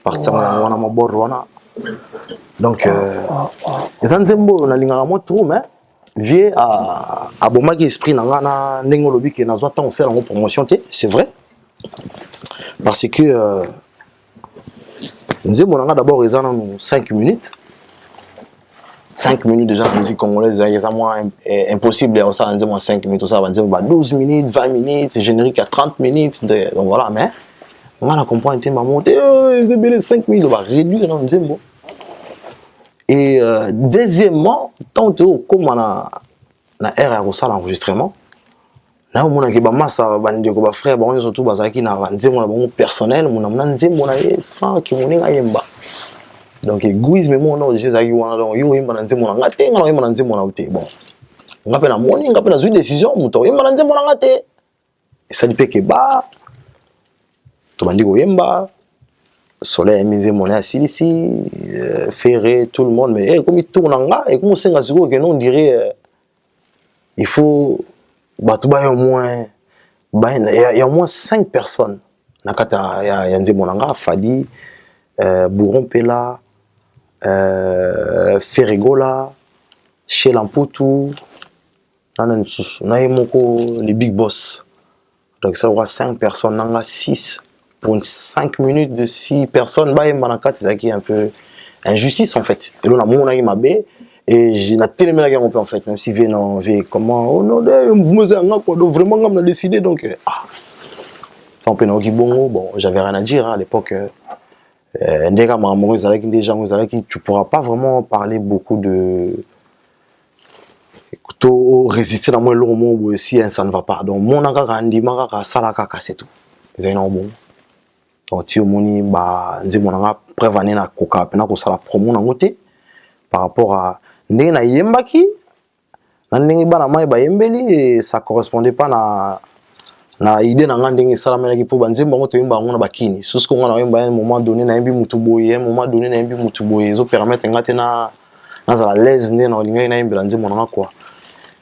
partir wana maboro wana donc eza Nzembo nalingaka mo trop mais vie à bomaki esprit nanga na ndenge lobi ke nazwa tant osala ngo promotion te c'est vrai parce que Nzembo nanga d'abord eza na 5 minutes 5 minutes déjà la musique congolaise eza moins impossible à ça Nzembo 5 minutes ça va Nzembo 12 minutes 20 minutes générique à 30 minutes donc voilà mais on a compris un thème à monter ils 5 minutes on va réduire dans Nzembo. Et deuxièmement, tant que comme on a air à l'enregistrement, là on a qui ba massa bandi ko ba frère ba surtout bazaki na Nzembo na bon personnel mon na Nzembo na ye sans ki moninga yemba. Donc égoïsme mon non je zaki wana donc yo yemba na Nzembo na ngate ngana yemba na Nzembo na uté bon. Ngape na moni ngape na zui décision muto yemba na Nzembo na ngate. Et ça dit que ba to bandi ko yemba Soleil misé mon ici Ferré tout le monde mais comme il tourne en là et comme c'est un que non on dirait il faut battre au moins il y a au moins 5 personnes nakata ya Nzembo nanga Fadi Bourron Pela Ferrigola chez Lamputu Naimoko les big boss donc ça aura 5 personnes nanga 6 pour 5 minutes de 6 personnes, c'est un peu injustice en fait. Et là, on a mon ami Mabé et j'ai tellement la guerre en fait. Même si Vénan, comment, oh non, vous me avez vraiment on a décidé donc. Bon, j'avais rien à dire à l'époque. Des gens tu pourras pas vraiment parler beaucoup de. Résister dans mon long ou si ça ne va pas. Donc, mon angaka, salaka, c'est tout. C'est un bon. Donc ti omoni ba Nzembo nanga prévaner na koka pena ko sala promo na ngote par rapport à ndenge na yembaki na ndenge bana mai ba yembeli et ça correspondait pas na idée na ndenge sala melaki po ba Nzembo ngoto yemba ngona bakini susko ngona yemba un moment donné na yembi mutuboye un moment donné na yembi mutuboye zo permettre ngate na za l'aise ndé na linga na yembela Nzembo nanga quoi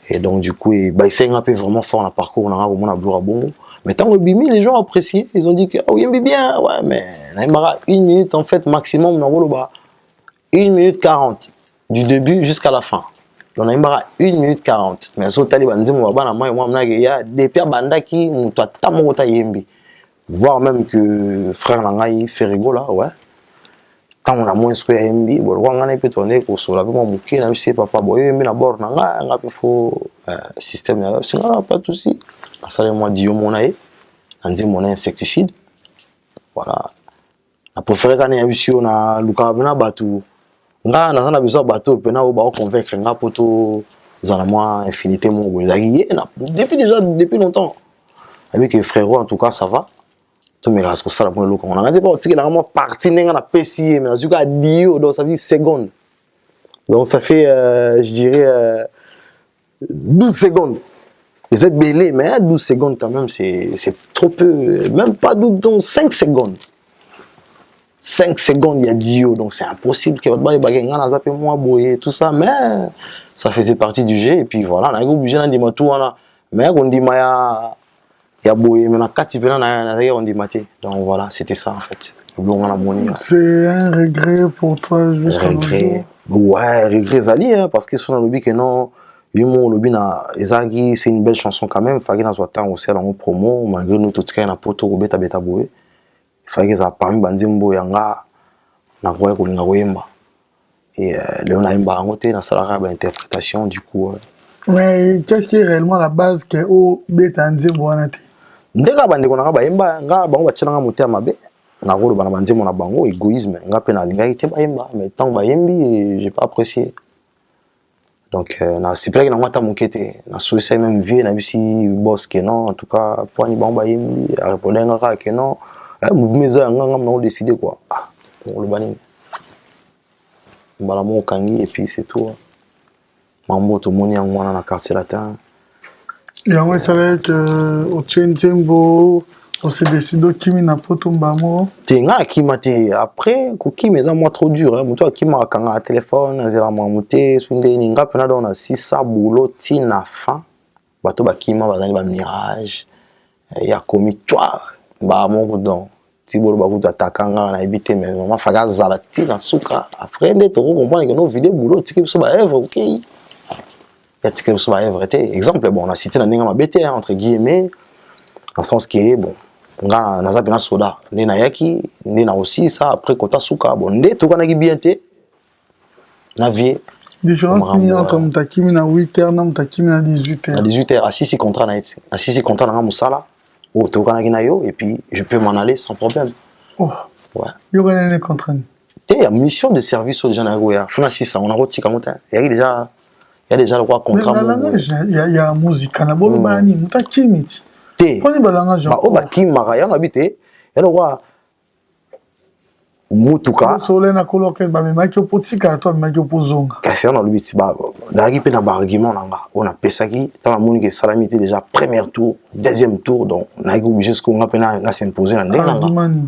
et donc du coup ba isenga pe vraiment fort na parcours nanga ko mona blura bongo. Mais tant que Bimi, les gens apprécient. Ils ont dit que oh, il aime bien. Ouais, mais 1 minute en fait maximum. 1 minute 40 du début jusqu'à la fin. Donc, 1 minute 40. Mais sur Taliban, il y a des pères banda qui ont voire même que frère Langaï fait rigoler là, ouais. tant on a moins ce que MB bon on a peut tourner pour sur la moi muké na c'est papa boy mais na bord na nga faut système là c'est pas de souci ça moi dio mon aïe on dit mon insecticide voilà na préféré quand ya bisio na luka na batu nga na sana besoin bateau pena o ba convaincre nga poto za la moi infinité mon gozaki depuis longtemps avec les frérots en tout cas ça va tout me rasco ça la pour le on a dit pas tu que normalement partie n'enga na PC mais je ga dio donc ça fait secondes donc ça fait je dirais 12 secondes vous êtes belé mais 12 secondes quand même c'est trop peu même pas 12 donc 5 secondes 5 secondes il y a dio donc c'est impossible que votre baguette na zappé moi boyer tout ça mais ça faisait partie du jeu et puis voilà on a obligé d'en dire tout on mais on dit maya il y a boyer mais na kati pena na on dit maté donc voilà c'était ça en fait c'est un regret pour toi jusqu'à regret ouais regret zali hein, parce que sur le lobby que non yumo lobby na ezagi c'est une belle chanson quand même fallait na soit temps aussi dans promo malgré nous tout cas na poto ko beta boyer fallait ça parmi banzimbo yanga na koya ko linga koyemba et le na imba ngote na sala ba interprétation du coup mais qu'est-ce qui est réellement la base que o beta nzimbo wana te ndeka bandeko na ba yemba nga bango batchana moté mabe na rolo bana banzimbo na bango égoïsme nga pe na linga ite ba yemba mais tant ba yembi j'ai pas apprécié donc na c'est vrai que na ngata mokete na souci même vie na bisi boss que non en tout cas pour ni bango ba yembi répondre nga que non mouvement za nga na décider quoi on le bani mbala mo kangi et puis c'est tout mambo to moni en wana na quartier latin yango esala que au Tchembo on s'est décidé kimi na potumba mo te nga kima te après ko kimi za moi trop dur hein muto akima kanga téléphone azela mamuté sunde ni nga pena dans na 600 boulot tina fin bato bakima bazali ba mirage ya komi toi ba mon don tibolo ba kuta takanga na ebité mais maman faga zala tina suka après nde to comprendre que nos vidéos boulot tiki so ba œuvre OK ya tiki so ba œuvre te exemple bon on a cité na ninga mabete entre guillemets en sens que bon nga naza pena soda nde na yaki nde na aussi ça après kota suka bon nde to kana ki bien te na vie différence ni entre mutakimi na 8h na mutakimi na 18h na 18h à 6 contrat na eti à 6 contrat na musala oh to kana ki na yo et puis je peux m'en aller sans problème oh ouais yo kana ne contrat te ya mission de service aux gens na goya funa 6 on a roti kamuta il y a déjà le quoi contrat il y a musique na bolo bani mutakimi te poni balanga ba o ba kimaka ya na bité ya le roi mutuka sole na koloke ba memaki opotika to memaki opozonga kasi na lobiti ba ndaki pe na ba argument nanga on a pesaki ta moni que salamité déjà premier tour deuxième tour donc na ki obligé ce qu'on a pena na s'imposer na ndenge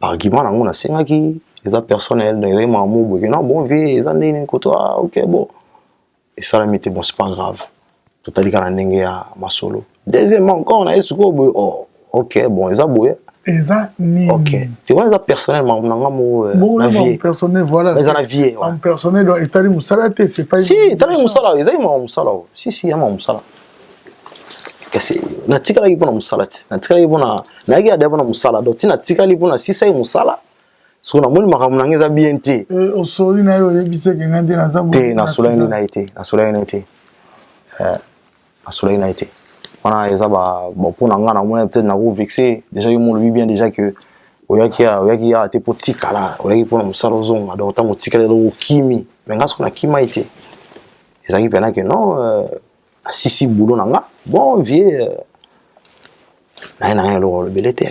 argument nanga na sengaki les personnel les mamou que non bon vie les andene ko to OK bon et salamité bon c'est pas grave totali kana ndenge ya masolo deuxièmement encore on a eu oh OK bon ils a boye eza ni OK tu vois ça personnellement nanga na vie personnel voilà mais na vie en personnel donc etali musala te c'est pas si etali musala eza ma musala si ya ma musala kasi na tikala ki pona musala na tikala ki pona na ki ada pona musala donc tina tikali pona si sai musala so na moni makamu nanga eza bien te osoli na yo yebise ke ngande na zabu te na sola ni na été na sola na été voilà eza ba bon pour nanga na mona peut-être na ko vexer déjà yo mon bien déjà que oyaki ya te potikala oyaki pona musala ozonga donc ta motikala lo kimi mais ngaso na kima été ezaki pena que non sisi boulot nanga bon vieux na lo belete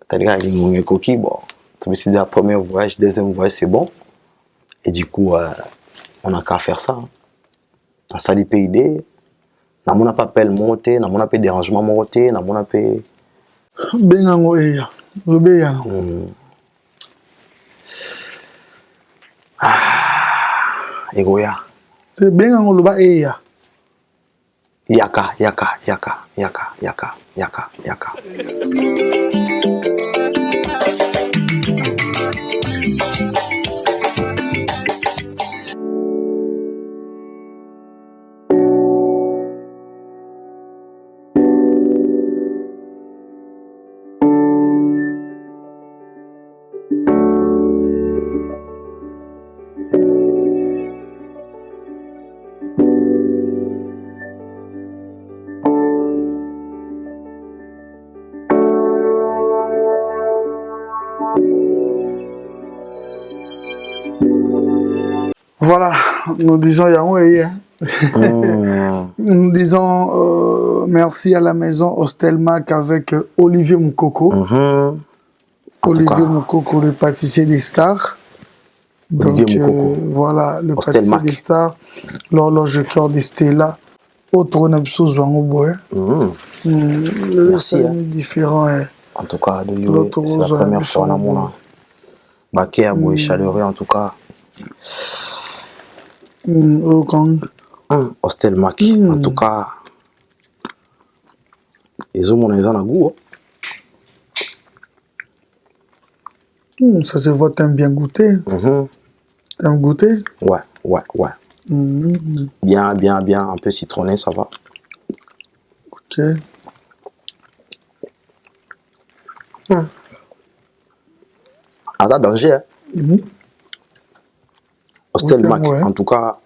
t'as dit ngonge koki bon tu me dis la première voyage deuxième voyage c'est bon et du coup on a qu'à faire ça on sali PID na mona pas appel monter na mona pas dérangement monter na mona pas bengango eya lobeya egoya te bengango loba eya yaka Voilà, nous disons Yahweh. Nous disons merci à la maison Hostelmac avec Olivier Moukoko. Olivier Moukoko, le pâtissier des stars. Donc voilà, le pâtissier des stars. L'horloge cœur de Stella. Autre Nepsous Jouango. Merci. Différent. En tout cas, c'est la première fois dans mon baquet à bois chaleureux en tout cas. Hostelmac, en tout cas, ils ont mon à goût. Ça se voit, t'aimes bien goûter. T'aimes goûter? Ouais. Bien, un peu citronné, ça va. Ok. Ah, ça danger, hein? Hostelmac, en tout cas,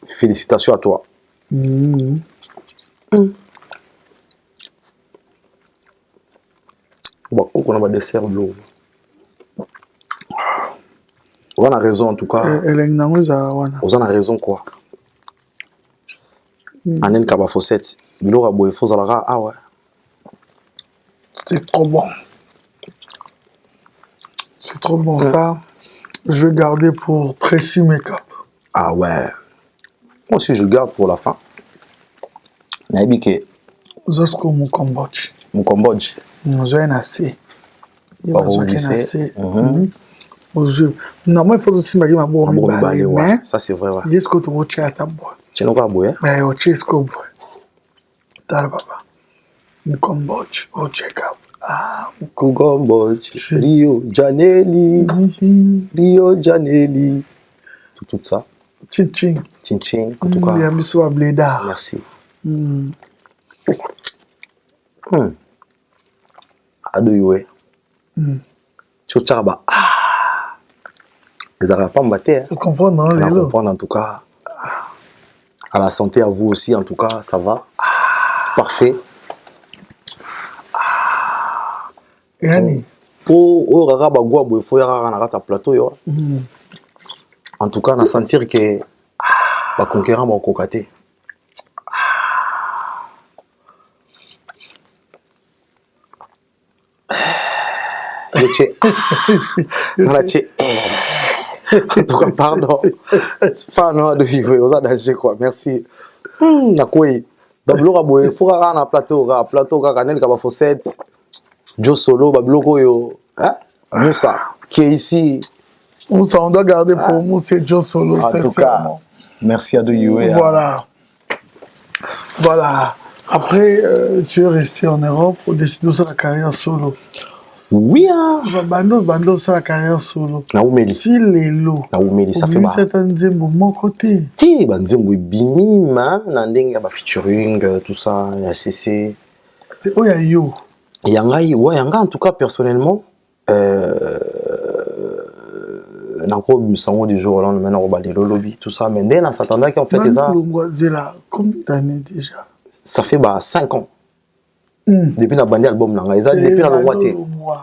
félicitations à toi. Bon, on a un dessert de l'eau. On a raison en tout cas. On a raison quoi. Anen Kaba Fossette. Bilora Boy Fosalara. Ah ouais. C'est trop bon. C'est trop bon ça. Je vais garder pour Tracy Makeup. Ah ouais. Moi aussi je garde pour la fin. Naibike. Zosko mon Cambodge. Mon Cambodge. J'ai un assez. Il va roulisser. Non, moi il faut aussi me dire ouais. Ça c'est vrai. Il y a ce que tu vois à ta boîte. Tu n'as pas boire. Mais tu sais ce que tu vois. T'as le papa. Mon Cambodge. Oh check out. Ah, mon Cambodge. Rio Janelli. Rio Janelli. Tout ça. Chin chin. Chin chin. En tout cas. Merci. Adoyoué. Tu chaba. Ils n'arrivent pas à me battre. Je comprends, non? Je comprends en tout cas. À la santé, à vous aussi, en tout cas, ça va. Parfait. Yani. Pour Orara Bagouabou, il faut y avoir un plateau. En tout cas, on a senti que les concurrents vont cocater. En tout cas, pardon. C'est pas non de vivre, on a danger quoi. Merci. Nakoi. Bablo Raboué, il faut avoir un plateau, Canel Kaba Fossette, Joe Solo, Bablo yo. Moussa, qui est ici. Moussa, on doit garder pour nous, c'est Joe Solo. En tout cas, merci à Doyoué. Voilà. Voilà. Après, tu es resté en Europe pour décider de faire la carrière solo. Oui, Bando, c'est la carrière solo. Naoumeli. Si les lots. Naoumeli, ça fait mal. C'est un Nzembo, mon côté. Si, Nzembo Bini, Nandeng, il y a featuring, tout ça, il y a CC. C'est où il y a yo. Yanga, en tout cas, personnellement, Nako Musango du jour au lendemain, on va le lobby, tout ça. Mais dès là, s'attendait qu'en fait, ça. Combien d'années déjà? Ça fait 5 ans. Depuis la bande album depuis la longwa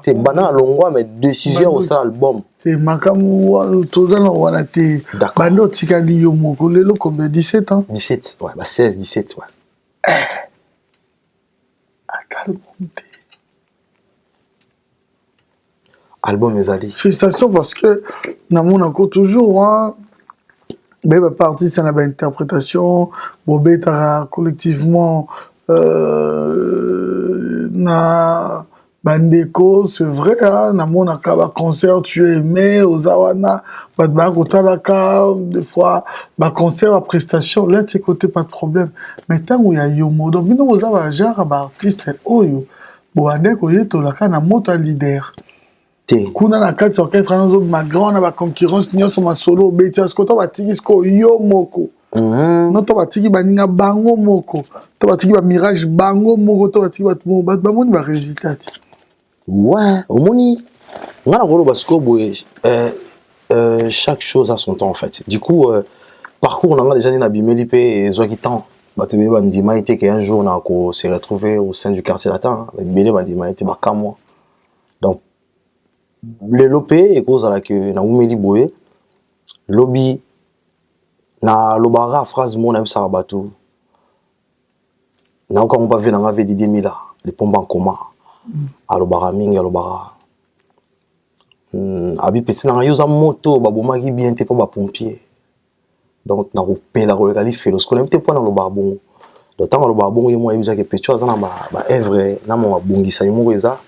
t'es banal longwa mais décision au sein album t'es makamu tout ça on va t'es bando tikali yo moko lelo combien 17 ans 17 ouais 16 17 ouais album ezali félicitations parce que namon encore toujours hein belle partie c'est la interprétation bobé collectivement na bandeko c'est vrai hein na mon akaba concert tu es aimé aux awana ba kotalaka des fois ba concert à prestation là c'est côté pas de problème mais tant où il y a yo modo bino aux awa genre ba artiste oyo bo bandeko yeto la kana moto leader kuna na 4 orchestre na ma grande ba concurrence nyoso ma solo beti ce que to ba tikisko yo moko non to batiki baninga bango moko to batiki ba mirage bango moko to batiki ba moni ba résultat ouais omoni ngana golo basko boye chaque chose a son temps en fait du coup parcours on a déjà na bimeli pe zoki temps bato be bandima été qu'un jour na ko se retrouver au sein du quartier latin avec belé bandima été ba kamwa donc les lopé et cause à la que na umeli boye lobby na lobara phrase mon na ça bateau na ko pas venir avec Didier Mila les pompes en commun à lobara mingi à lobara abi petit na yo za moto ba bomaki bien te pas ba pompier donc na ko pela ko kali felo ce qu'on aime te pas na lobara bon donc tant lobara bon yo moi bizaka pecho za na ba evre na mo bongisa mo eza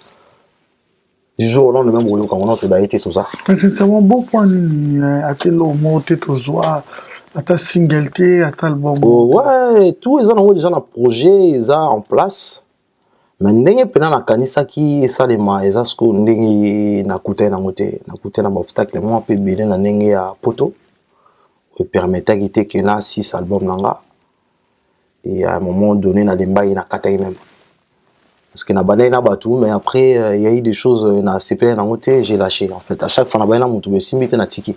du jour au lendemain même quand on a été tout ça c'est un bon point à quel moment tu as à ta singleté à ta album ouais tout ils ont déjà un projet ils ont en place mais ndenge pena na kanisa ki esalema eza sko ndenge na kuta na moté na kuta na obstacle moi pe belé na ndenge ya poto et permettait qu'il que na 6 albums nanga et à un moment donné na lemba ina katai même parce que na bana na batu mais après il y a eu des choses na CP na moté j'ai lâché en fait à chaque fois na bana mutu be simbite na tiki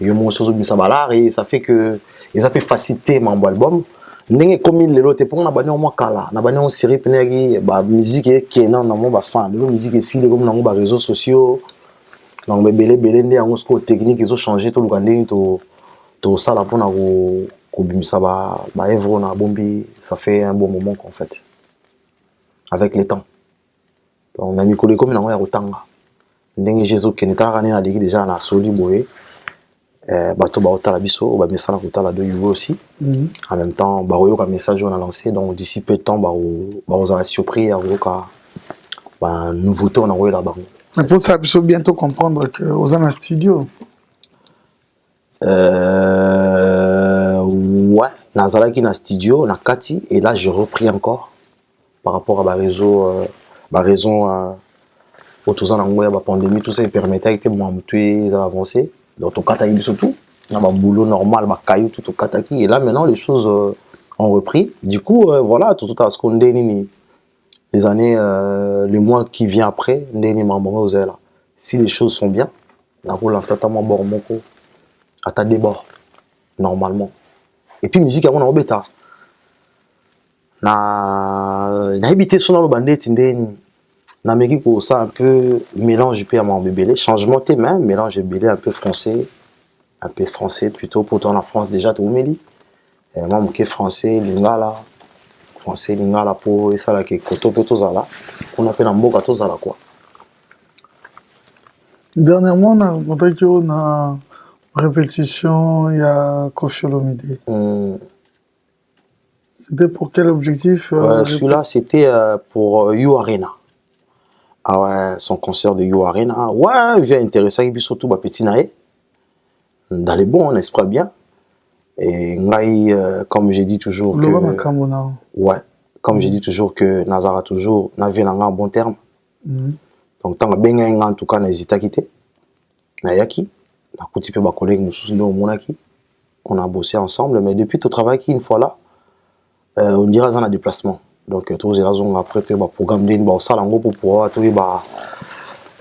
et mon chose bisa balar et ça fait que ils a pu faciliter mon album ndenge comme les lots pour na bana moi kala na bana on série penegi ba musique qui non na mo ba fan de musique ici les comme na mo ba réseaux sociaux donc belé ndé en ce technique ils ont changé tout le gandé to ça là pour na ko bimisa ba evro na bombi ça fait un bon moment en fait avec le temps donc on a mis collé comme na ya rotanga ndenge Jésus qui n'était pas na déjà na soli boé bato ba otala biso ba message na kotala de yugo aussi en même temps ba royo ka message on a lancé donc d'ici peu de temps ba on a surpris à roka ba nouveauté on a royo là-bas mais pour ça biso bientôt comprendre que aux en studio ouais nazalaki na studio na kati et là j'ai repris encore par rapport à la raison autour de la pandémie tout ça permettait que moi mutuer avancer donc au kataki surtout na ba boulot normal ba caillou tout au kataki et là maintenant les choses ont repris du coup voilà tout à ce qu'on dit les années les mois qui viennent après ndeni mambo là si les choses sont bien na ko lancer ta mo bord moko à ta débord normalement et puis musique à mon obeta na habité sur le bandit ndeni na meki pour ça un peu mélange peu à mon bébé changement tes mains mélange bébé un peu français plutôt pourtant en France déjà tout meli et moi mon français lingala pour ça là qui koto poto zala on a fait na mboka to zala quoi dernièrement on a rencontré qu'on a répétition il y a Koffi Olomide. C'était pour quel objectif celui-là c'était pour You Arena. Ah ouais, son concert de You Arena. Ouais, il vient intéresser et puis surtout bah petit naé. Dans les bons, on espère bien. Et ngai comme j'ai dit toujours que ouais, comme j'ai dit toujours que Nazara toujours n'avait un bon terme. Donc tant que ben en tout cas n'hésite à quitter. Na yaki, na kuti pe ba collègue mususu ndo monaki. On a bossé ensemble mais depuis tout travail qui une fois là on dira dans un déplacement. Donc tous les raisons après tu programme d'une ba sala ngo pour pouvoir tous les ba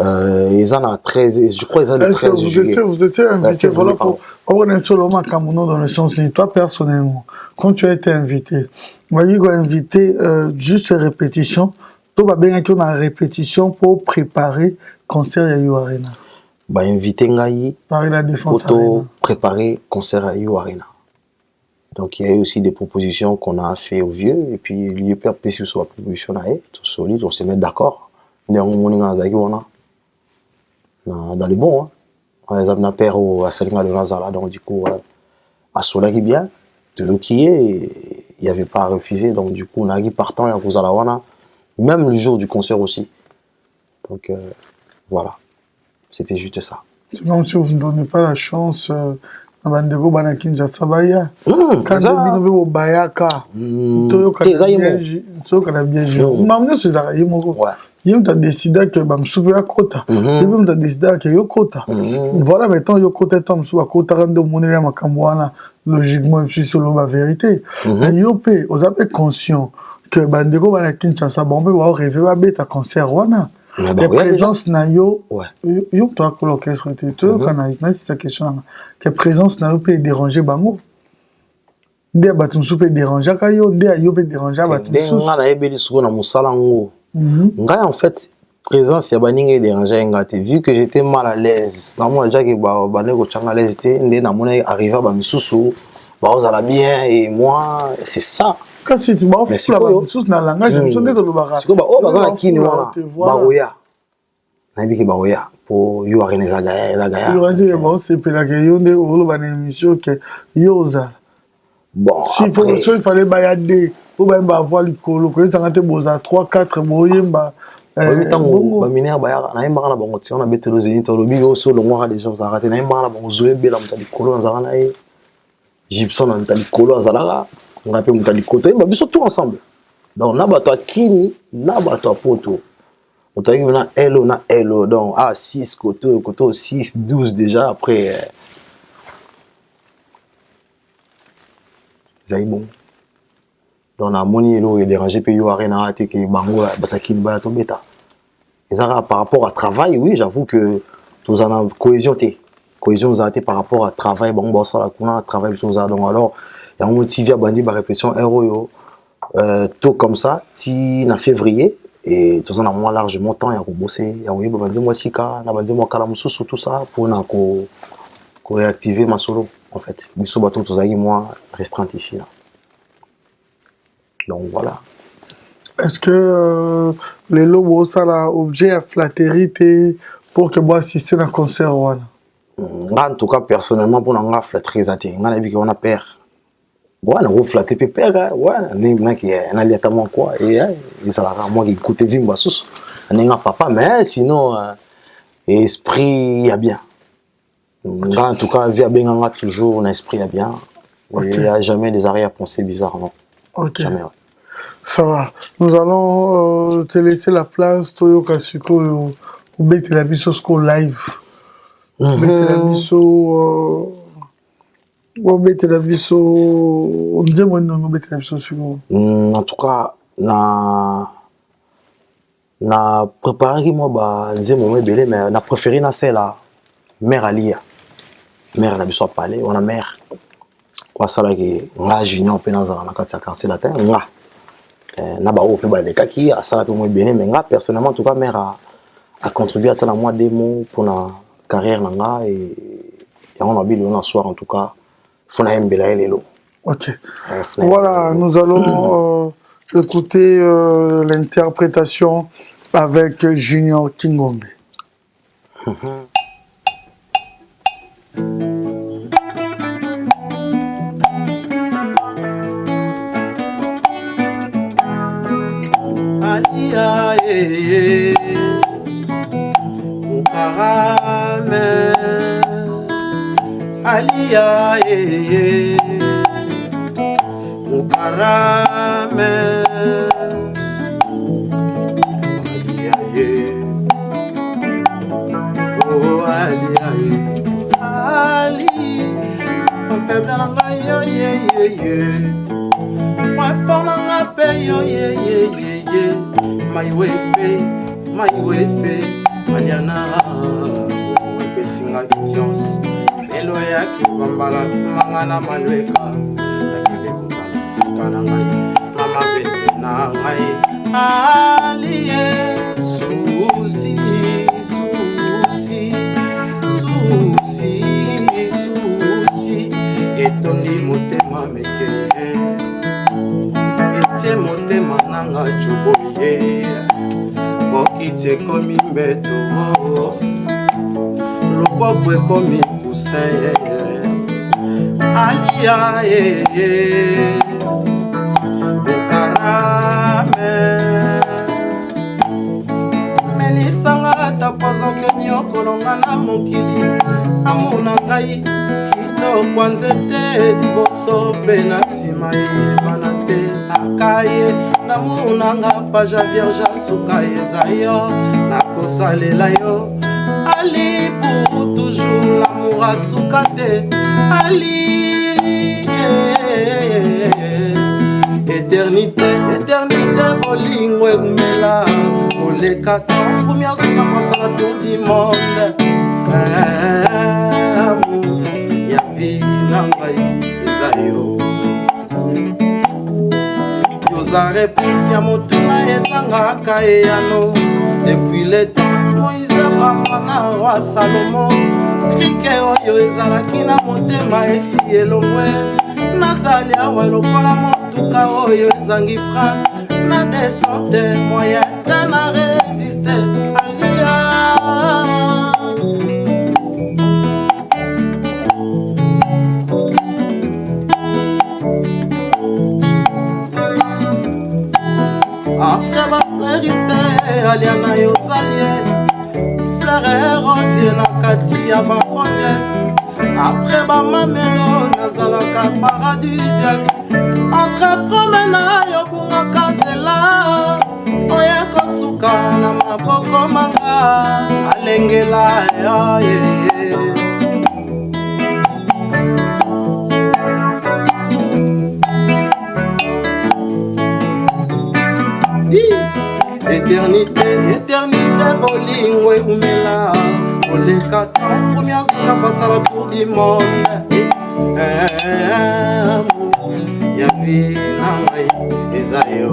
ils en a 13 je crois ils en a 13 vous étiez invité voilà pour on est sur le Makamuno dans le sens ni toi personnellement quand tu as été invité voyez qu'on invité juste répétition toi ba bien qu'on a répétition pour préparer concert à You Arena ba invité ngai Paris la Défense pour préparer concert à You Arena. Donc il y a eu aussi des propositions qu'on a fait aux vieux et puis l'IEP a payé sur la proposition là tout solide on se met d'accord dans les bons on les a mis père au à Salinga de Nazala donc du coup à Sola qui bien de l'eau qui est il y avait pas à refuser donc du coup on a qui partant et à Kozalawana même le jour du concert aussi donc voilà c'était juste ça. C'est comme si vous ne donnez pas la chance Bandego Banakinja Sabaya. Quand vous bino bayaka. Toyo kana bien joué. Mamne ce zara yemoko. Yem ta décidé que bam soupe à kota. Yem ta décidé que yo kota. Voilà maintenant yo kota tom sou à kota rando monela makambwana logiquement je suis sur la vérité. Yo pe aux avez conscient que Bandego Banakinja Sabombe va rêver ba beta concert wana. La présence na yo yo toi que l'orchestre était tout kana c'est sa question que présence na yo peut déranger bango ndé batum soupe déranger ka yo ndé yo peut déranger batum soupe nga na yebeli suko na musala ngo nga en fait présence ya baninga déranger ngate vu que j'étais mal à l'aise na moi déjà que bané ko changa l'aise té ndé na mona arriver ba misusu bah on a bien et moi c'est ça. Quand si tu m'as fait la chose dans le langage, je me suis dit c'est quoi oh bah qui nous baroya na biki baroya pour yo arena zagaya yo dit bon c'est pela que yo ne o ba na émission que yoza bon si il fallait bayader ou ba avoir likolo ko ça ngate boza 3 4 boyemba bongo ba minère ba na yemba na bongo ti on a betelo zeni to lobi yo so longwa des gens arrêté na yemba na bongo zoe bela mutali kolo nzara na e Gibson na mutali kolo azalaka on appelle mutali koto ba biso tout ensemble donc na bato akini na bato apoto on t'a dit na elo donc à 6 koto 6 12 déjà après zai bon donc na moni elo est dérangé pe yo arena ate ke bango batakini ba to beta ezara par rapport à travail oui j'avoue que tous en cohésion zate par rapport à travail bon bon ça la kuna travail sur ça donc alors il y a un motivé à bandi ba répétition héros yo tôt comme ça ti na février et tous en a moins largement temps ya ko bosser ya oui bandi moi sika na bandi moi kala mususu tout ça pour na ko réactiver ma solo en fait biso bato tous ayi moi restreinte ici là donc voilà. Est-ce que les lobos ça la objet à flatterie pour que moi assister à un concert voilà. En tout cas personnellement pour nga flatterie zati nga na bi on a père ouais on flatter père ouais na qui na liatamment quoi et ça la moi qui écoute vimba sous nga papa mais sinon esprit y a bien en tout cas via benga toujours un esprit y a bien il y a jamais des arrière-pensées bizarres non okay. Jamais ouais. Ça va nous allons te laisser la place Toyo Kasuko ou bête la biso live bête la biso on bête la biso on disait moi non bête la biso en tout cas na préparé moi ba disait moi belé mais na préféré na c'est la mère Alia mère na biso parler on a mère quoi ça là que nga junior pe na za na quartier latin nga na ba o pe ba le kaki a ça pe moi belé mais nga personnellement en tout cas mère a contribué à tant moi des mots pour la carrière nanga et on a bien un soir en tout cas faut na mbela lelo. OK. Voilà, nous allons écouter l'interprétation avec Junior Kingombe. Alia Mukarame Alia Mukarame Alia oh Alia Ali mon faible nanga yo moi fort nanga pe yo my way Mariana pesinga confiance lelo ya kibambala mangana malweka akile kutala sikana ngai mama bete na ngai aliye susi etondi motema meke etie motema nanga choboye Bokite komi mbeto Lopopwe komi poussin Alia Bukarame Melisanga tapozoke nyokolonga na mokili Amuna ngai kitoko nzete liboso pe na nsima yebana te akaye namunanga paja vierge suka ezayo nakosalela yo Ali pour toujours l'amour a suka te Ali éternité bolingo eumela oleka tanfumia suka pasana tour du monde ya vie na ngai ezayo Yoza réponse ya motuna ezangaka eyano depuis le temps Moïse mwana roi Salomon Trike oyo ezalaki na motema esi elongwe nazali awa lokola motuka oyo ezangi frein na descente moyen te na resiste alia après bafleuriste alia na yo salie fleur rosier na kati ya baproje après bamamelo nazalaka paradisiaque entre promena yo bungaka nzela oya kosuka na maboko manga alengela yo Éternité, éternité, bolingo eumela oleka tanfumi azuka pasala tour du monde ya vie na ngai eza yo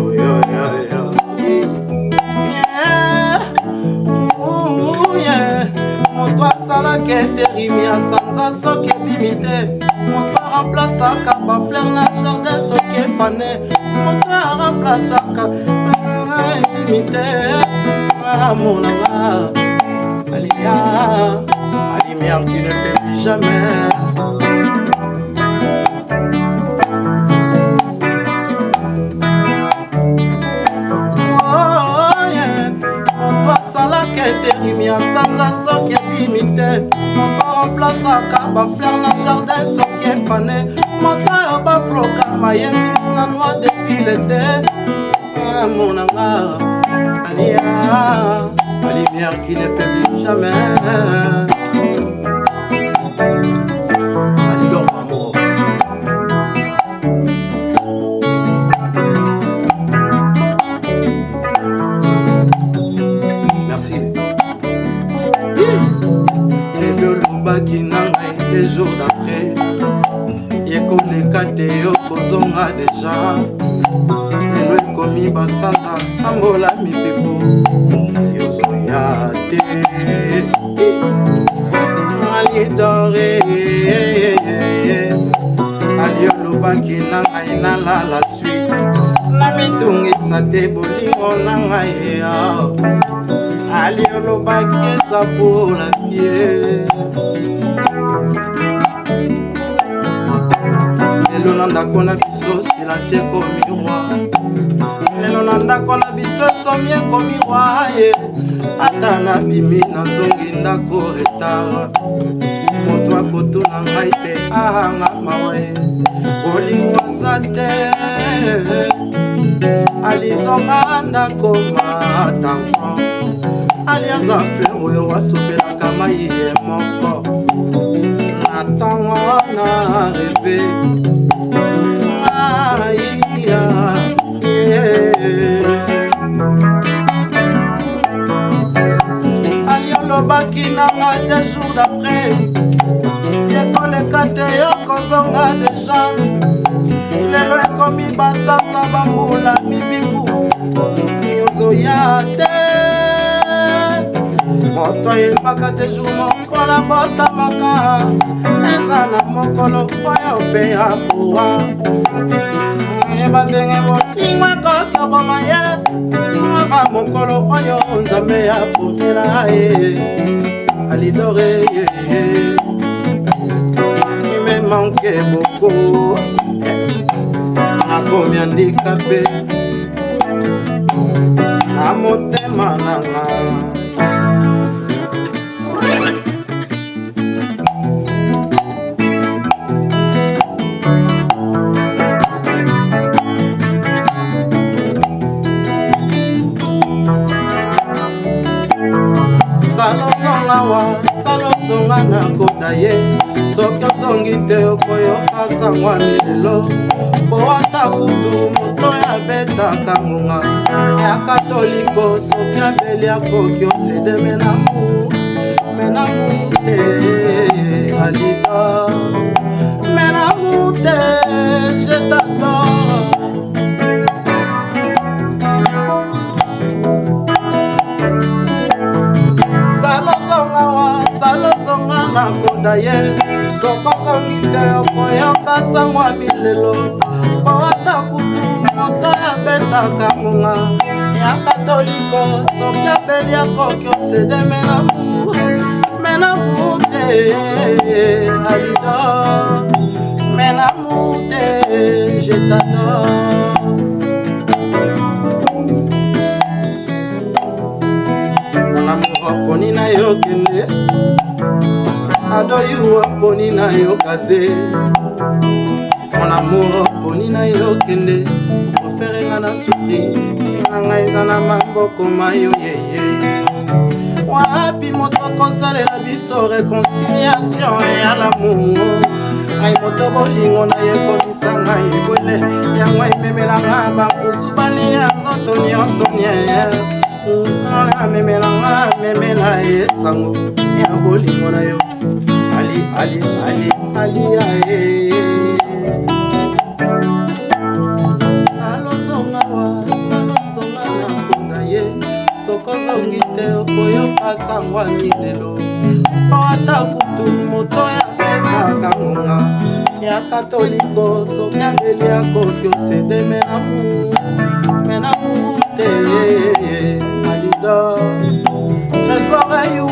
moto asalaka eterimi asanza soki ebimi te moto aremplasaka bafleur na jardin soki efane moto aremplasaka ebimi amour nanga alia lumière qui ne faiblit jamais. Lumière sans assaut qui est limité. Mon pas remplaçaka bafleur na jardin soki efane. Moto ba proclama yemis na noix de fileté. Mon anga alia la lumière qui ne faiblit jamais. Alidor amour. Merci. Qui n'a des jours d'après yekoleka te okozonga deja lelo ekomi basanza ambola mipepo yozoya te alidore aliolobaki na ngai nalala sui na mitungisa te bolingo na ngai aliolobaki eza pola pie lelo na ndako na biso silence ekomi roi lelo na ndako na biso somi ekomi roi ata nabimi nazongi ndako retard moto akotuna ngai te ahanga mawe bolingo aza te alizonga ndako matanson aliaza fleur oyo wasopelaka mai ye moko natango na reve aia aliolobaki nanga 2 jours d'après yekoleka te yokozonga deja lelo ekomi basasa bambula mibiku yozoya te moto ayebaka te jour mokola botamaka eza na mokolo oyo mpe ya kowa yeba ndenge botingwa koki oboma ye aka mokolo oyo nzambe ya pomela ye alidore me manke boko nakomi handikape na motema nanga salozonga na koda ye soki ozongi te okoyoka sangwani lelo po ata kutu moto abetaka ngonga ya katoliko soki abeli akoki osede menamu te alida menamu te je t'adore. salozonga na koda ye sokozongi te okoyoka kasangwa milelo ata kutu moto ya betaka ngonga ya katoliko soki apeli akoki osede menamour te alida menamour te je t'adore. Poni na yo kende adoyu poni na yo kase mon amour poni na yo kende ofere nga na souffrir nga eza na maboko mayo yeye wapi moto kosalela biso réconciliation ya l'amour ngai moto bolingo na ye komisa ngai ebwele yango ememelanga bapusu balia nzoto nyonso nye memelanga memela esango ya bolingo na yo ali ae salozonga na konda ye sokozongi te okoyoka sangwani lelo ata kutu moto ya betaka ngonga ya katoliko soki angeli akoki osede menamour te alida trésor ayue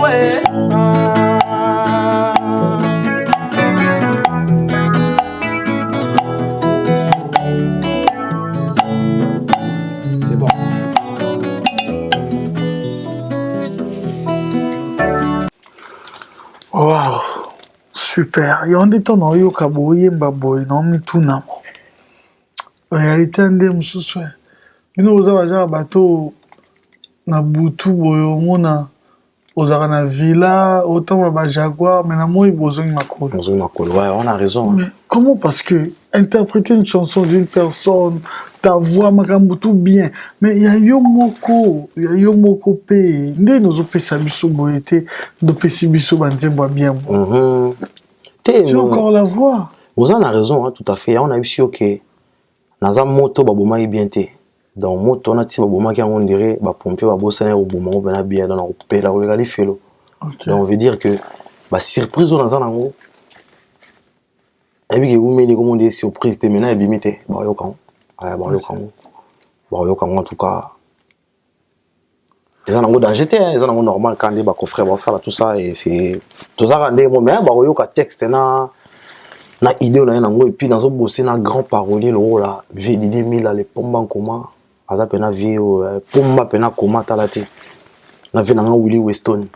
c'est bon. Wow, super. Et on est en yo kaboye mbaboye non mituna. Réalité ande mususu. Bino oza baja bato na butu boyo mona ozaka na villa autant ba jaguar mais na moi bozongi makolo. Bozongi makolo, ouais, on a raison. Mais comment parce que interpréter une chanson d'une personne, ta voix makambo tout bien, mais il y a yo moko pe nde nozo pesa biso boyete do pesi biso banzembo bien. Tu as encore la voix. Vous en avez raison, hein, tout à fait. On a eu si ok. Naza moto baboma bien te. Donc moto na ti baboma qui on dirait ba pompier ba bossana au boma on bena bien dans couper la regarder felo. Donc on veut dire que ba surprise on naza nango. Et puis que vous mettez comme on dit surprise te maintenant et bimité. Ba yo kan. Ah ba yo kan. Ba yo kan en tout cas. Les anango danger te, les anango normal quand des ba coffre ba ça là tout ça et c'est tout ça rendé moi mais ba yo ka texte na idée on a nango et puis dans un bosser na grand parolier le là VDD 1000 les pomba en comment aza pena vie pomba pena comment talate na vie nanga Willie Weston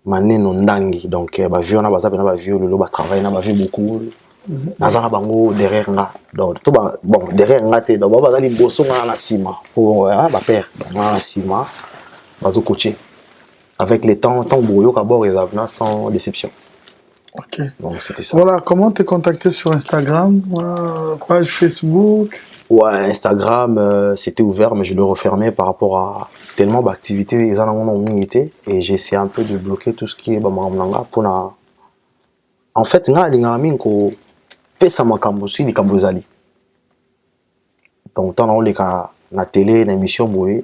maneno ndangi donc ba vie on a baza pena ba vie le ba travail na ba vie beaucoup naza na bango derrière nga donc tout bon derrière nga te donc ba bazali bosso na sima pour ba père na sima bazo coacher avec les temps boyo ka bord les avenants sans déception. Ok. Donc c'était ça. Voilà, comment t'es contacté sur Instagram, page Facebook? Ouais, Instagram, c'était ouvert, mais je le refermais par rapport à tellement d'activités, ils en ont minité, et j'ai essayé un peu de bloquer tout ce qui est Bamamanga pour na. En fait, nga lingamin ko pesa makambo si di kambozali. Donc tant on les na télé, na émission boé,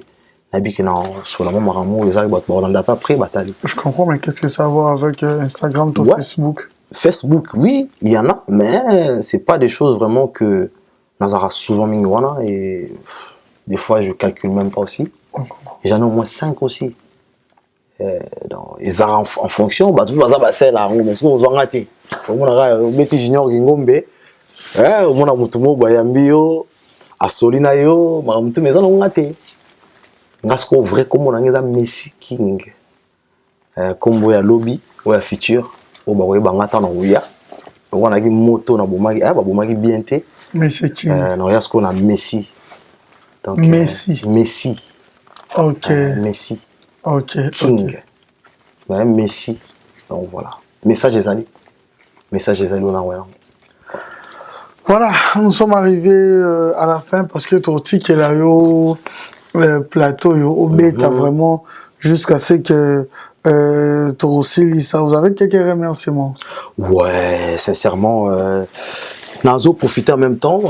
na biki na sur la maman les arrivent on n'a pas pris batali. Je comprends, mais qu'est-ce que ça va avec Instagram, ton Facebook? Facebook, oui, il y en a, mais c'est pas des choses vraiment que Nazara souvent mingwana et des fois je calcule même pas aussi. Et j'en ai au moins 5 aussi. Donc, ils en fonction, bah tout le monde c'est là, mais ce qu'on a raté. On a Betty Junior Gingombe, on a Mutumo Bayambio, Asolina yo, mais mais on a raté. Ngasko vrai comme on a Messi King, comme ya lobby ou ya feature. O ba weba ngata na uya on a moto na bomaki ba bomaki bien te mais c'est qui non ya ce qu'on a Messi donc Messi ok Messi ok King okay. Messi donc voilà message les alliés on a voilà nous sommes arrivés à la fin parce que ton ticket là yo le plateau yo au bêta vraiment jusqu'à ce que vous avez quelques remerciements? Ouais, sincèrement, Nazo profiter en même temps,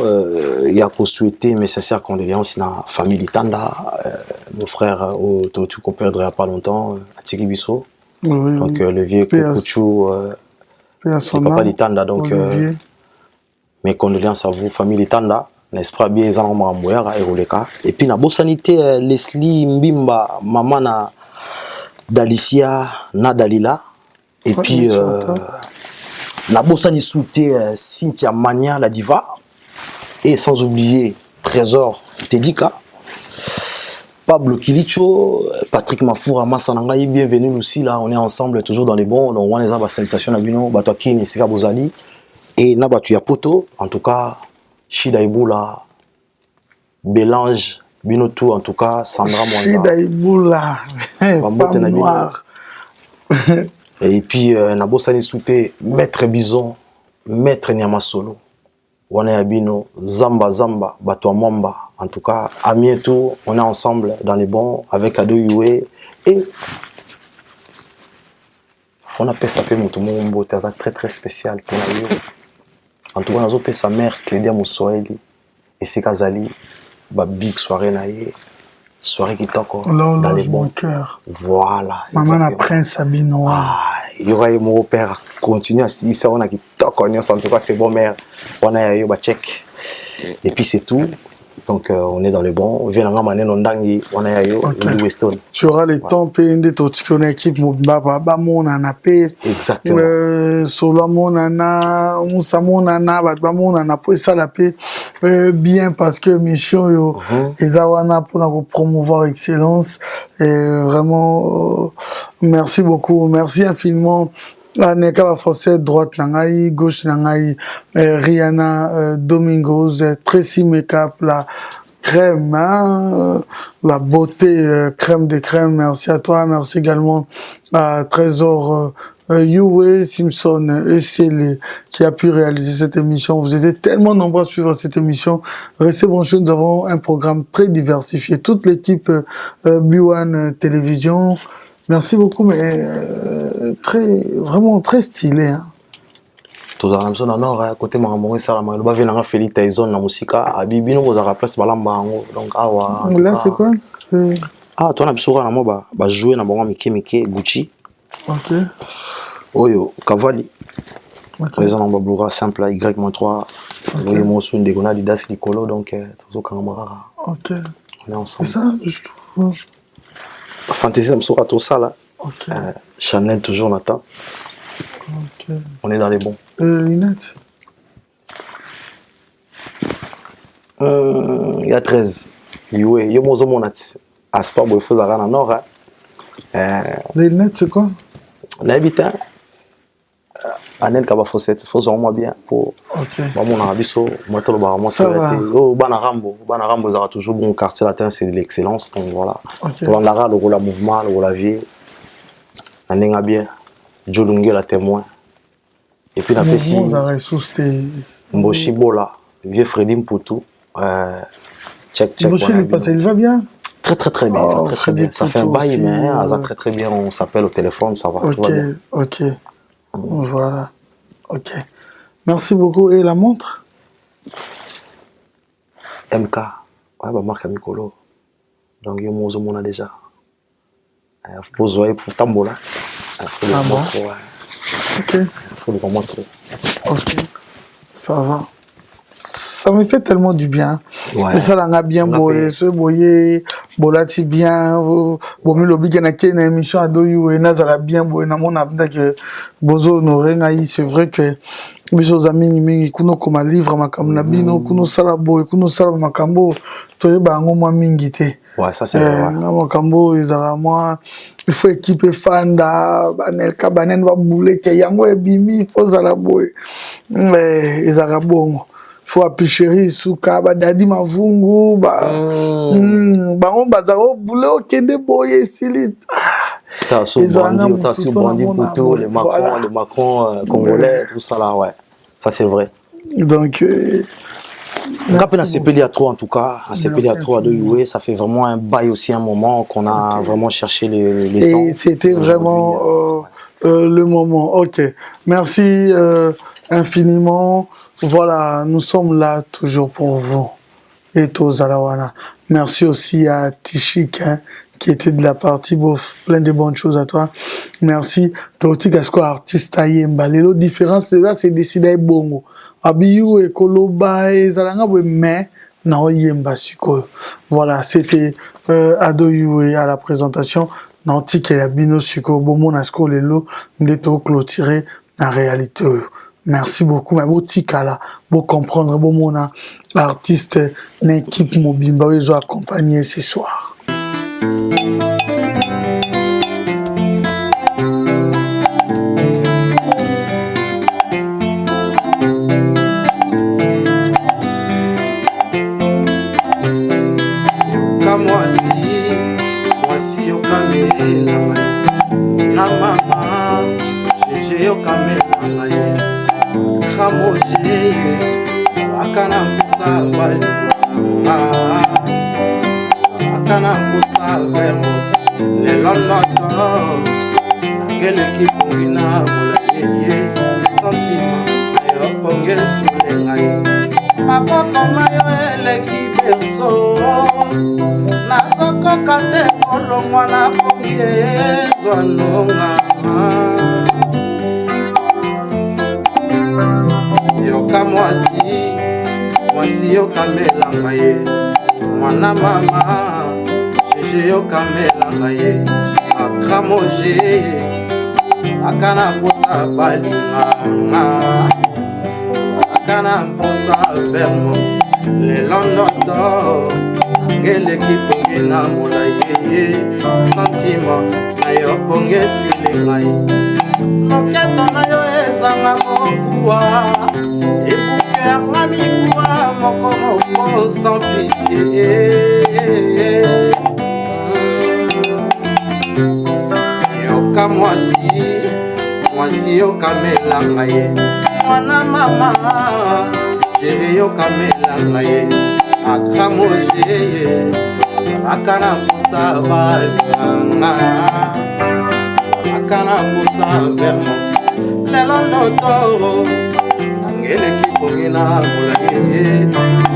il y a pour souhaiter mes sincères condoléances aussi dans la famille Litanda, mon frère au Totu qu'on perdrait il n'y a pas longtemps, à Tikibiso. Donc le vieux Kokuchu, le papa Litanda, donc Mes condoléances à vous, famille Litanda. N'est-ce pas bien, Zan Mamboyara et Roleka. Et puis, na bosanité, Leslie Mbimba, maman na d'Alicia, na Dalila. Et puis, na bossani souté Cynthia Mania, la diva. Et sans oublier Trésor Tedika. Pablo Kilicho, Patrick Mafoura, Massanangaï, bienvenue aussi là, on est ensemble toujours dans les bons. Donc on est à salutation à Bino, Batoaki, Nisika Bozali et Nabatu Yapoto, en tout cas, Shida Iboula, Bélange, Binotou, en tout cas, Sandra Mwanza. Shida Iboula, femme noire. Et puis, Nabosani Souté, Maître Bison, Maître Nyamasolo, Wane Abino, Zamba Zamba, Bato Mwamba. En tout cas, à bientôt, on est ensemble dans les bons avec Ado Yue et on appelle ça Moutoumou très très spécial pour la vie. En tout cas, on a sa mère Clédia Moussoeli et c'est Kazali, big soirée naïe, soirée qui toque dans les bons. Voilà. Maman la prince Abinoa. Il y aura mon père continue à se dire ça, on a qui toque en tout cas c'est bon mère, on a eu check et puis c'est tout. Donc on est dans le bon. Tu auras le temps de ton équipe exactement. Bien parce que mission Ezawana pour promouvoir l'excellence et vraiment merci beaucoup, merci infiniment. Neka Fossé, droite Nangaï, gauche Nangaï, Rihanna Domingos, Tracy Makeup, la crème, hein, la beauté, crème de crème, merci à toi, merci également à Trésor Yue Simpson et Célé qui a pu réaliser cette émission. Vous étiez tellement nombreux à suivre cette émission. Restez branchés, nous avons un programme très diversifié. Toute l'équipe B1 Télévision. Merci beaucoup, mais vraiment très stylé. Hein. Tous à à côté de mon salam, le bavin a fait Tyson na musica, à Bibino vous a place balamba donc là c'est quoi? Ah toi na bisura na mo ba jouer na bango Mike Gucci. OK. Oyo Cavalli. Présent en Babloura simple Y-3. Voyez mon son de Gona Didas Nicolo donc toujours Kamara. OK. On est ensemble. C'est ça je trouve. Fantasy Namsura tout ça là. Okay. Chanel toujours Nathan. Okay. On est dans les bons. Lunettes. Il y a 13. Yue, yo mozo monati. Aspa boy faut zara na nord. Les lunettes c'est quoi? L'habitant. Anel kaba fossette, faut vraiment bien pour. OK. Ba mon arabiso, moi to ba moi oh bana rambo zara toujours bon quartier latin c'est de l'excellence donc voilà. OK. Pour l'andara le rôle mouvement, le rôle vie. Anenga bien. Jolunge la témoin. Et puis la Pessi. Mboshi Bola, vieux Freddy Mputu. Check. Mboshi il passe, il va bien? Très bien. Oh, très bien. Ça fait un bail, mais ça très bien. On s'appelle au téléphone, ça va. OK, OK. Voilà. OK. Merci beaucoup. Et la montre? MK. Ouais, bah marque Amicolo. Donc, il y a mon zoom, on a déjà. Faut jouer pour Tambola. Faut le montrer, ouais. OK. Faut le montrer. OK. Ça va. Ça me fait tellement du bien. Ouais. Et ça, là, on a bien boyé, ce boyé, bolati bien, bomi lobi qui une émission à Doyou et Naz a bien boyé, na mon abda que bozo n'aurait c'est vrai que mes amis, mais kuno comme un livre, ma kamnabino, kuno salabo, kuno salabo makambo, toi, bah, on m'a mingité. Ouais, ça c'est vrai. Makambo, ils ont moi, il faut équiper Fanda, Banel Kabanen va bouler, que yango et bimi, il faut salabo. Mais ils ont bon. Faut appuyer souka ba dadi mavungu ba on bazaro boulot kende boye stylite t'as su brandi Poto les Macron congolais tout ça là ouais ça c'est vrai donc on a peine à CPL à 3 en tout cas à CPL à 3 de UA ça fait vraiment un bail aussi un moment qu'on a vraiment cherché les temps et c'était vraiment le moment. OK, merci infiniment. Voilà, nous sommes là toujours pour vous. Et tous à la wana. Merci aussi à Tichik, hein, qui était de la partie, bof, plein de bonnes choses à toi. Merci. Toi aussi, qu'est-ce que artiste aïe mbalé. L'autre différence, là, c'est décidé bongo. Abiyu et Koloba et Zalanga, mais non, Yemba Siko. Voilà, c'était Ado Yue à la présentation. Non, Tike la Bino Siko, Bomo Nasko Lelo, Ndeto clôturé en réalité. Merci beaucoup, mais beau Tika là, beau comprendre, beau mon artiste, l'équipe Mobimba, ils ont accompagné ce soir. Na mama, jeje yo kamela ye, khamoje, akana kusa bali, akana kusa vermos, le loloto, ngele kipungina muleye, sentiment, yo ponge sule ngai, mapoko mayo ele kibeso, nasoko kate kolo mwana Zwanonga yoka mwasi yoka melanga ye mwana mama jeje yoka melanga ye akramoje akana posa balinganga akana posa vermos le londoto ngele kipongina molaye sentiment yo pongesi lengai loketo na yo ezanga mokuwa ebuke yanga mikuwa moko sans pitié yoka mwasi yokamelanga ye mwana mama jere yokamelanga ye akramoje ye akana kusa balanga akana kusa vermos lelo ndoto nangele kipongina mulaye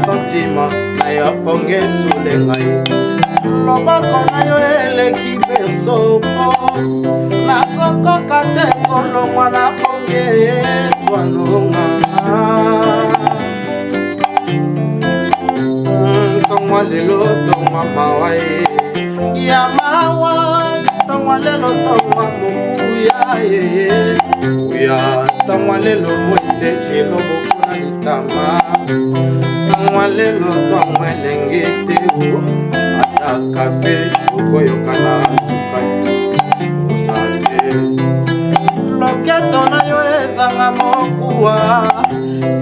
sentiment na yo ponge sule ngai loboko na yo eleki besopo nazokoka te kolongwa na ponge zwanonga tongwa lelo tongwa mawa ya mawa tongwa lelo tongwa mokuya uya tongwa lelo mwese chelo bokuna litama tongwa lelo tongwa elenge te ata kafe okoyokana sukali osate loketo na yo ezanga mokuwa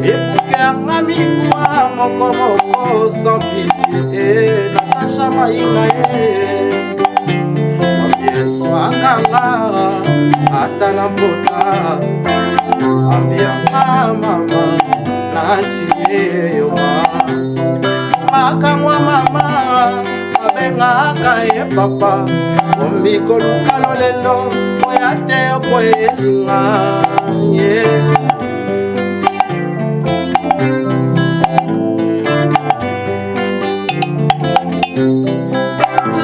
epuke yanga mikuwa moko sans pitié Natasha Maïga Swanganga Atana Bota Ambianga mama Nasiye yoga Makamwa mama Abenga kaye papa Ombiko lukalo lelo Oyate okwelinga yeah.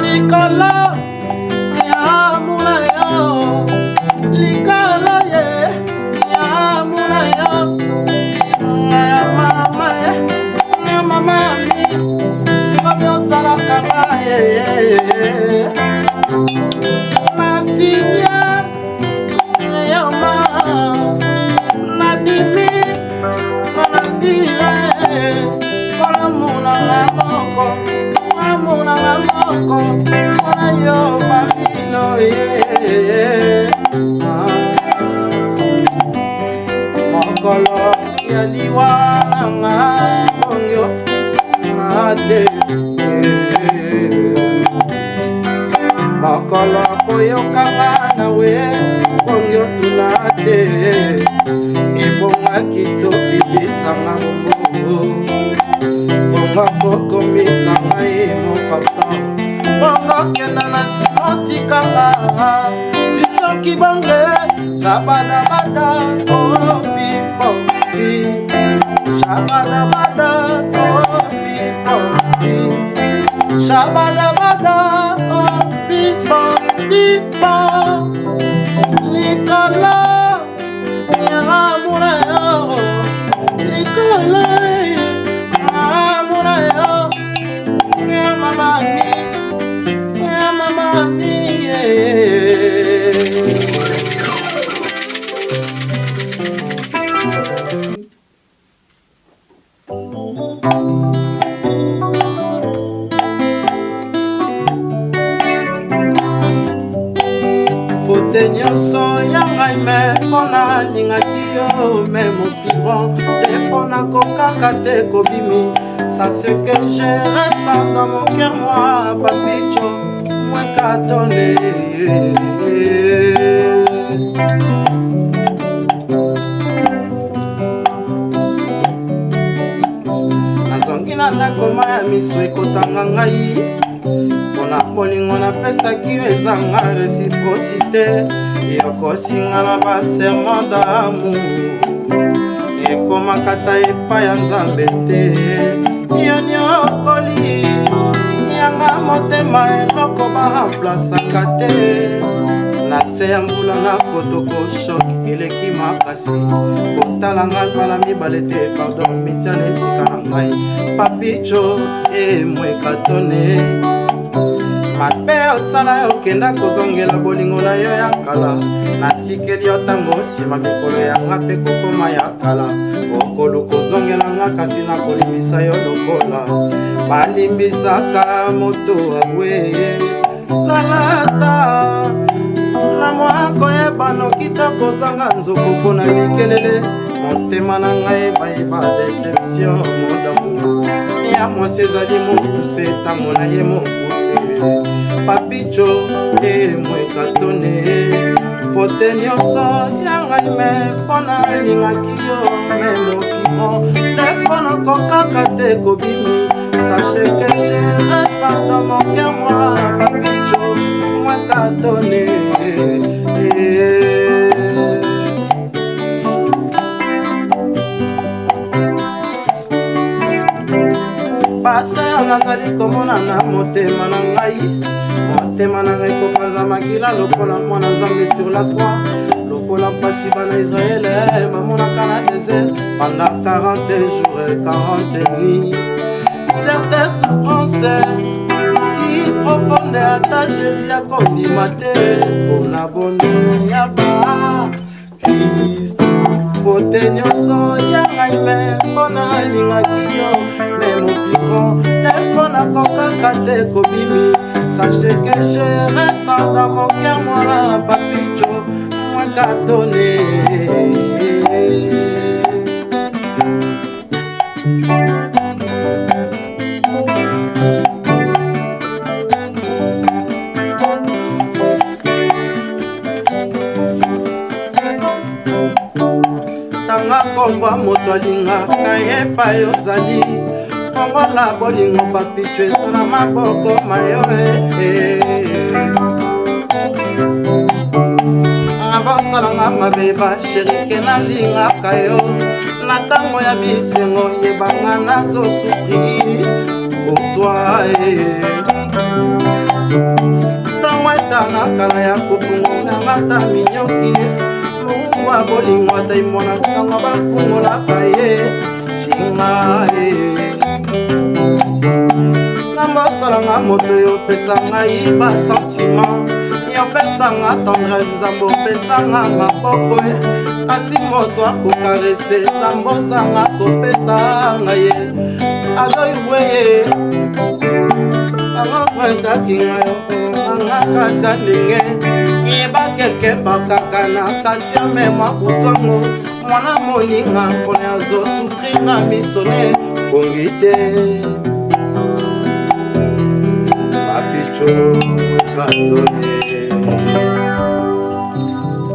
Likala ya muna yo Likala ye ya muna yo ya mama mi Kobyo salaka ye Nasinya ya ma Nadimi Konandire Kona muna ngamoko Muna ngamoko Kona yo mabino ye Mokolo ya liwana ngongyo Ate Mokolo koyokanga nawe Ngongyo tulate Ibonga kito bibisanga mumbu Bonga koko misanga imo papa Bonga kena na simotikanga Viso kibange Sabada bada Oh pipo Sabada bada Oh pipo Sabada bada Oh pipo Likala Yaramura Likala Fote nyonso ya ngai me mpona lingaki yo me mopiron defo nakokaka te kobimi. Ça ce que je ressens dans mon cœur moi papicho moi qu'à donner. Nazongi na ndakoma ya miso ekotanga ngai mpona bolingo napesaki yo ezanga réciprocité yokosinga na baserment d'amour ekomakata epai ya nzambe te yo nyokoli yanga motema eloko baremplasaka te na se ya mbula na kotoko shok eleki makasi kotala ngai mbala mibale te pardon mitiana esika na ngai papicho emwekatone mabe osala okenda kozongela bolingo na yo ya kala natikeli yo ntango nsima mikolo yanga mpe kokoma ya kala okoluka kozongela nga kasi nakolimbisa yo lokola balimbisaka moto abwe salata na mwa koyeba noki te kozanga nzoko mpona likelele motema na ngai bayeba deception modamu ya mwasi ezali mokuse ntango na ye mokuse papicho emwekatone fote nyonso ya ngai me mpona lingaki yo me mokimo defo nakokaka te kobimi. Sachez que je ressens dans mon cœur moi papicho mwekatone. Paser nazali komona na motema na ngai motema na ngai kopanza makila lokola mwana nzambe sur la croix lokola mpasi bana Israele mamonaka na désert pendant 40 jours et 40 nuits. Certaines souffrances si profondes ata Jésus akondima te mpona bondo ya ba Kristo. Fote nyonso ya ngai me mpona lingaki yo me mopiron defo nakokaka te kobimi. Sachez que je ressens dans mon cœur moi papicho mwekatone. Tanga komba moto alingaka epai ozali fongola bolingo papicho eso na maboko mayo basalanga mabe basherike nalingaka yo na ntango ya bisengo yebanga nazosufrir pour toi ntango etanakala ya kofungolanga ta minyoki wa bolingo ata imona ntango bafungolaka ye singa nambosalanga moto yo opesa ngai basentima yopesanga tendresse nzambe opesanga maboko kasi moto akokarese nzambe ozanga kopesanga ye aloiwe angokwentaki ngai okonganga kati ya ndenge yeba kelke bakaka na kati ya memwa kutwango mwana moninga mpona azosufrir na misone kongi te papicho katone.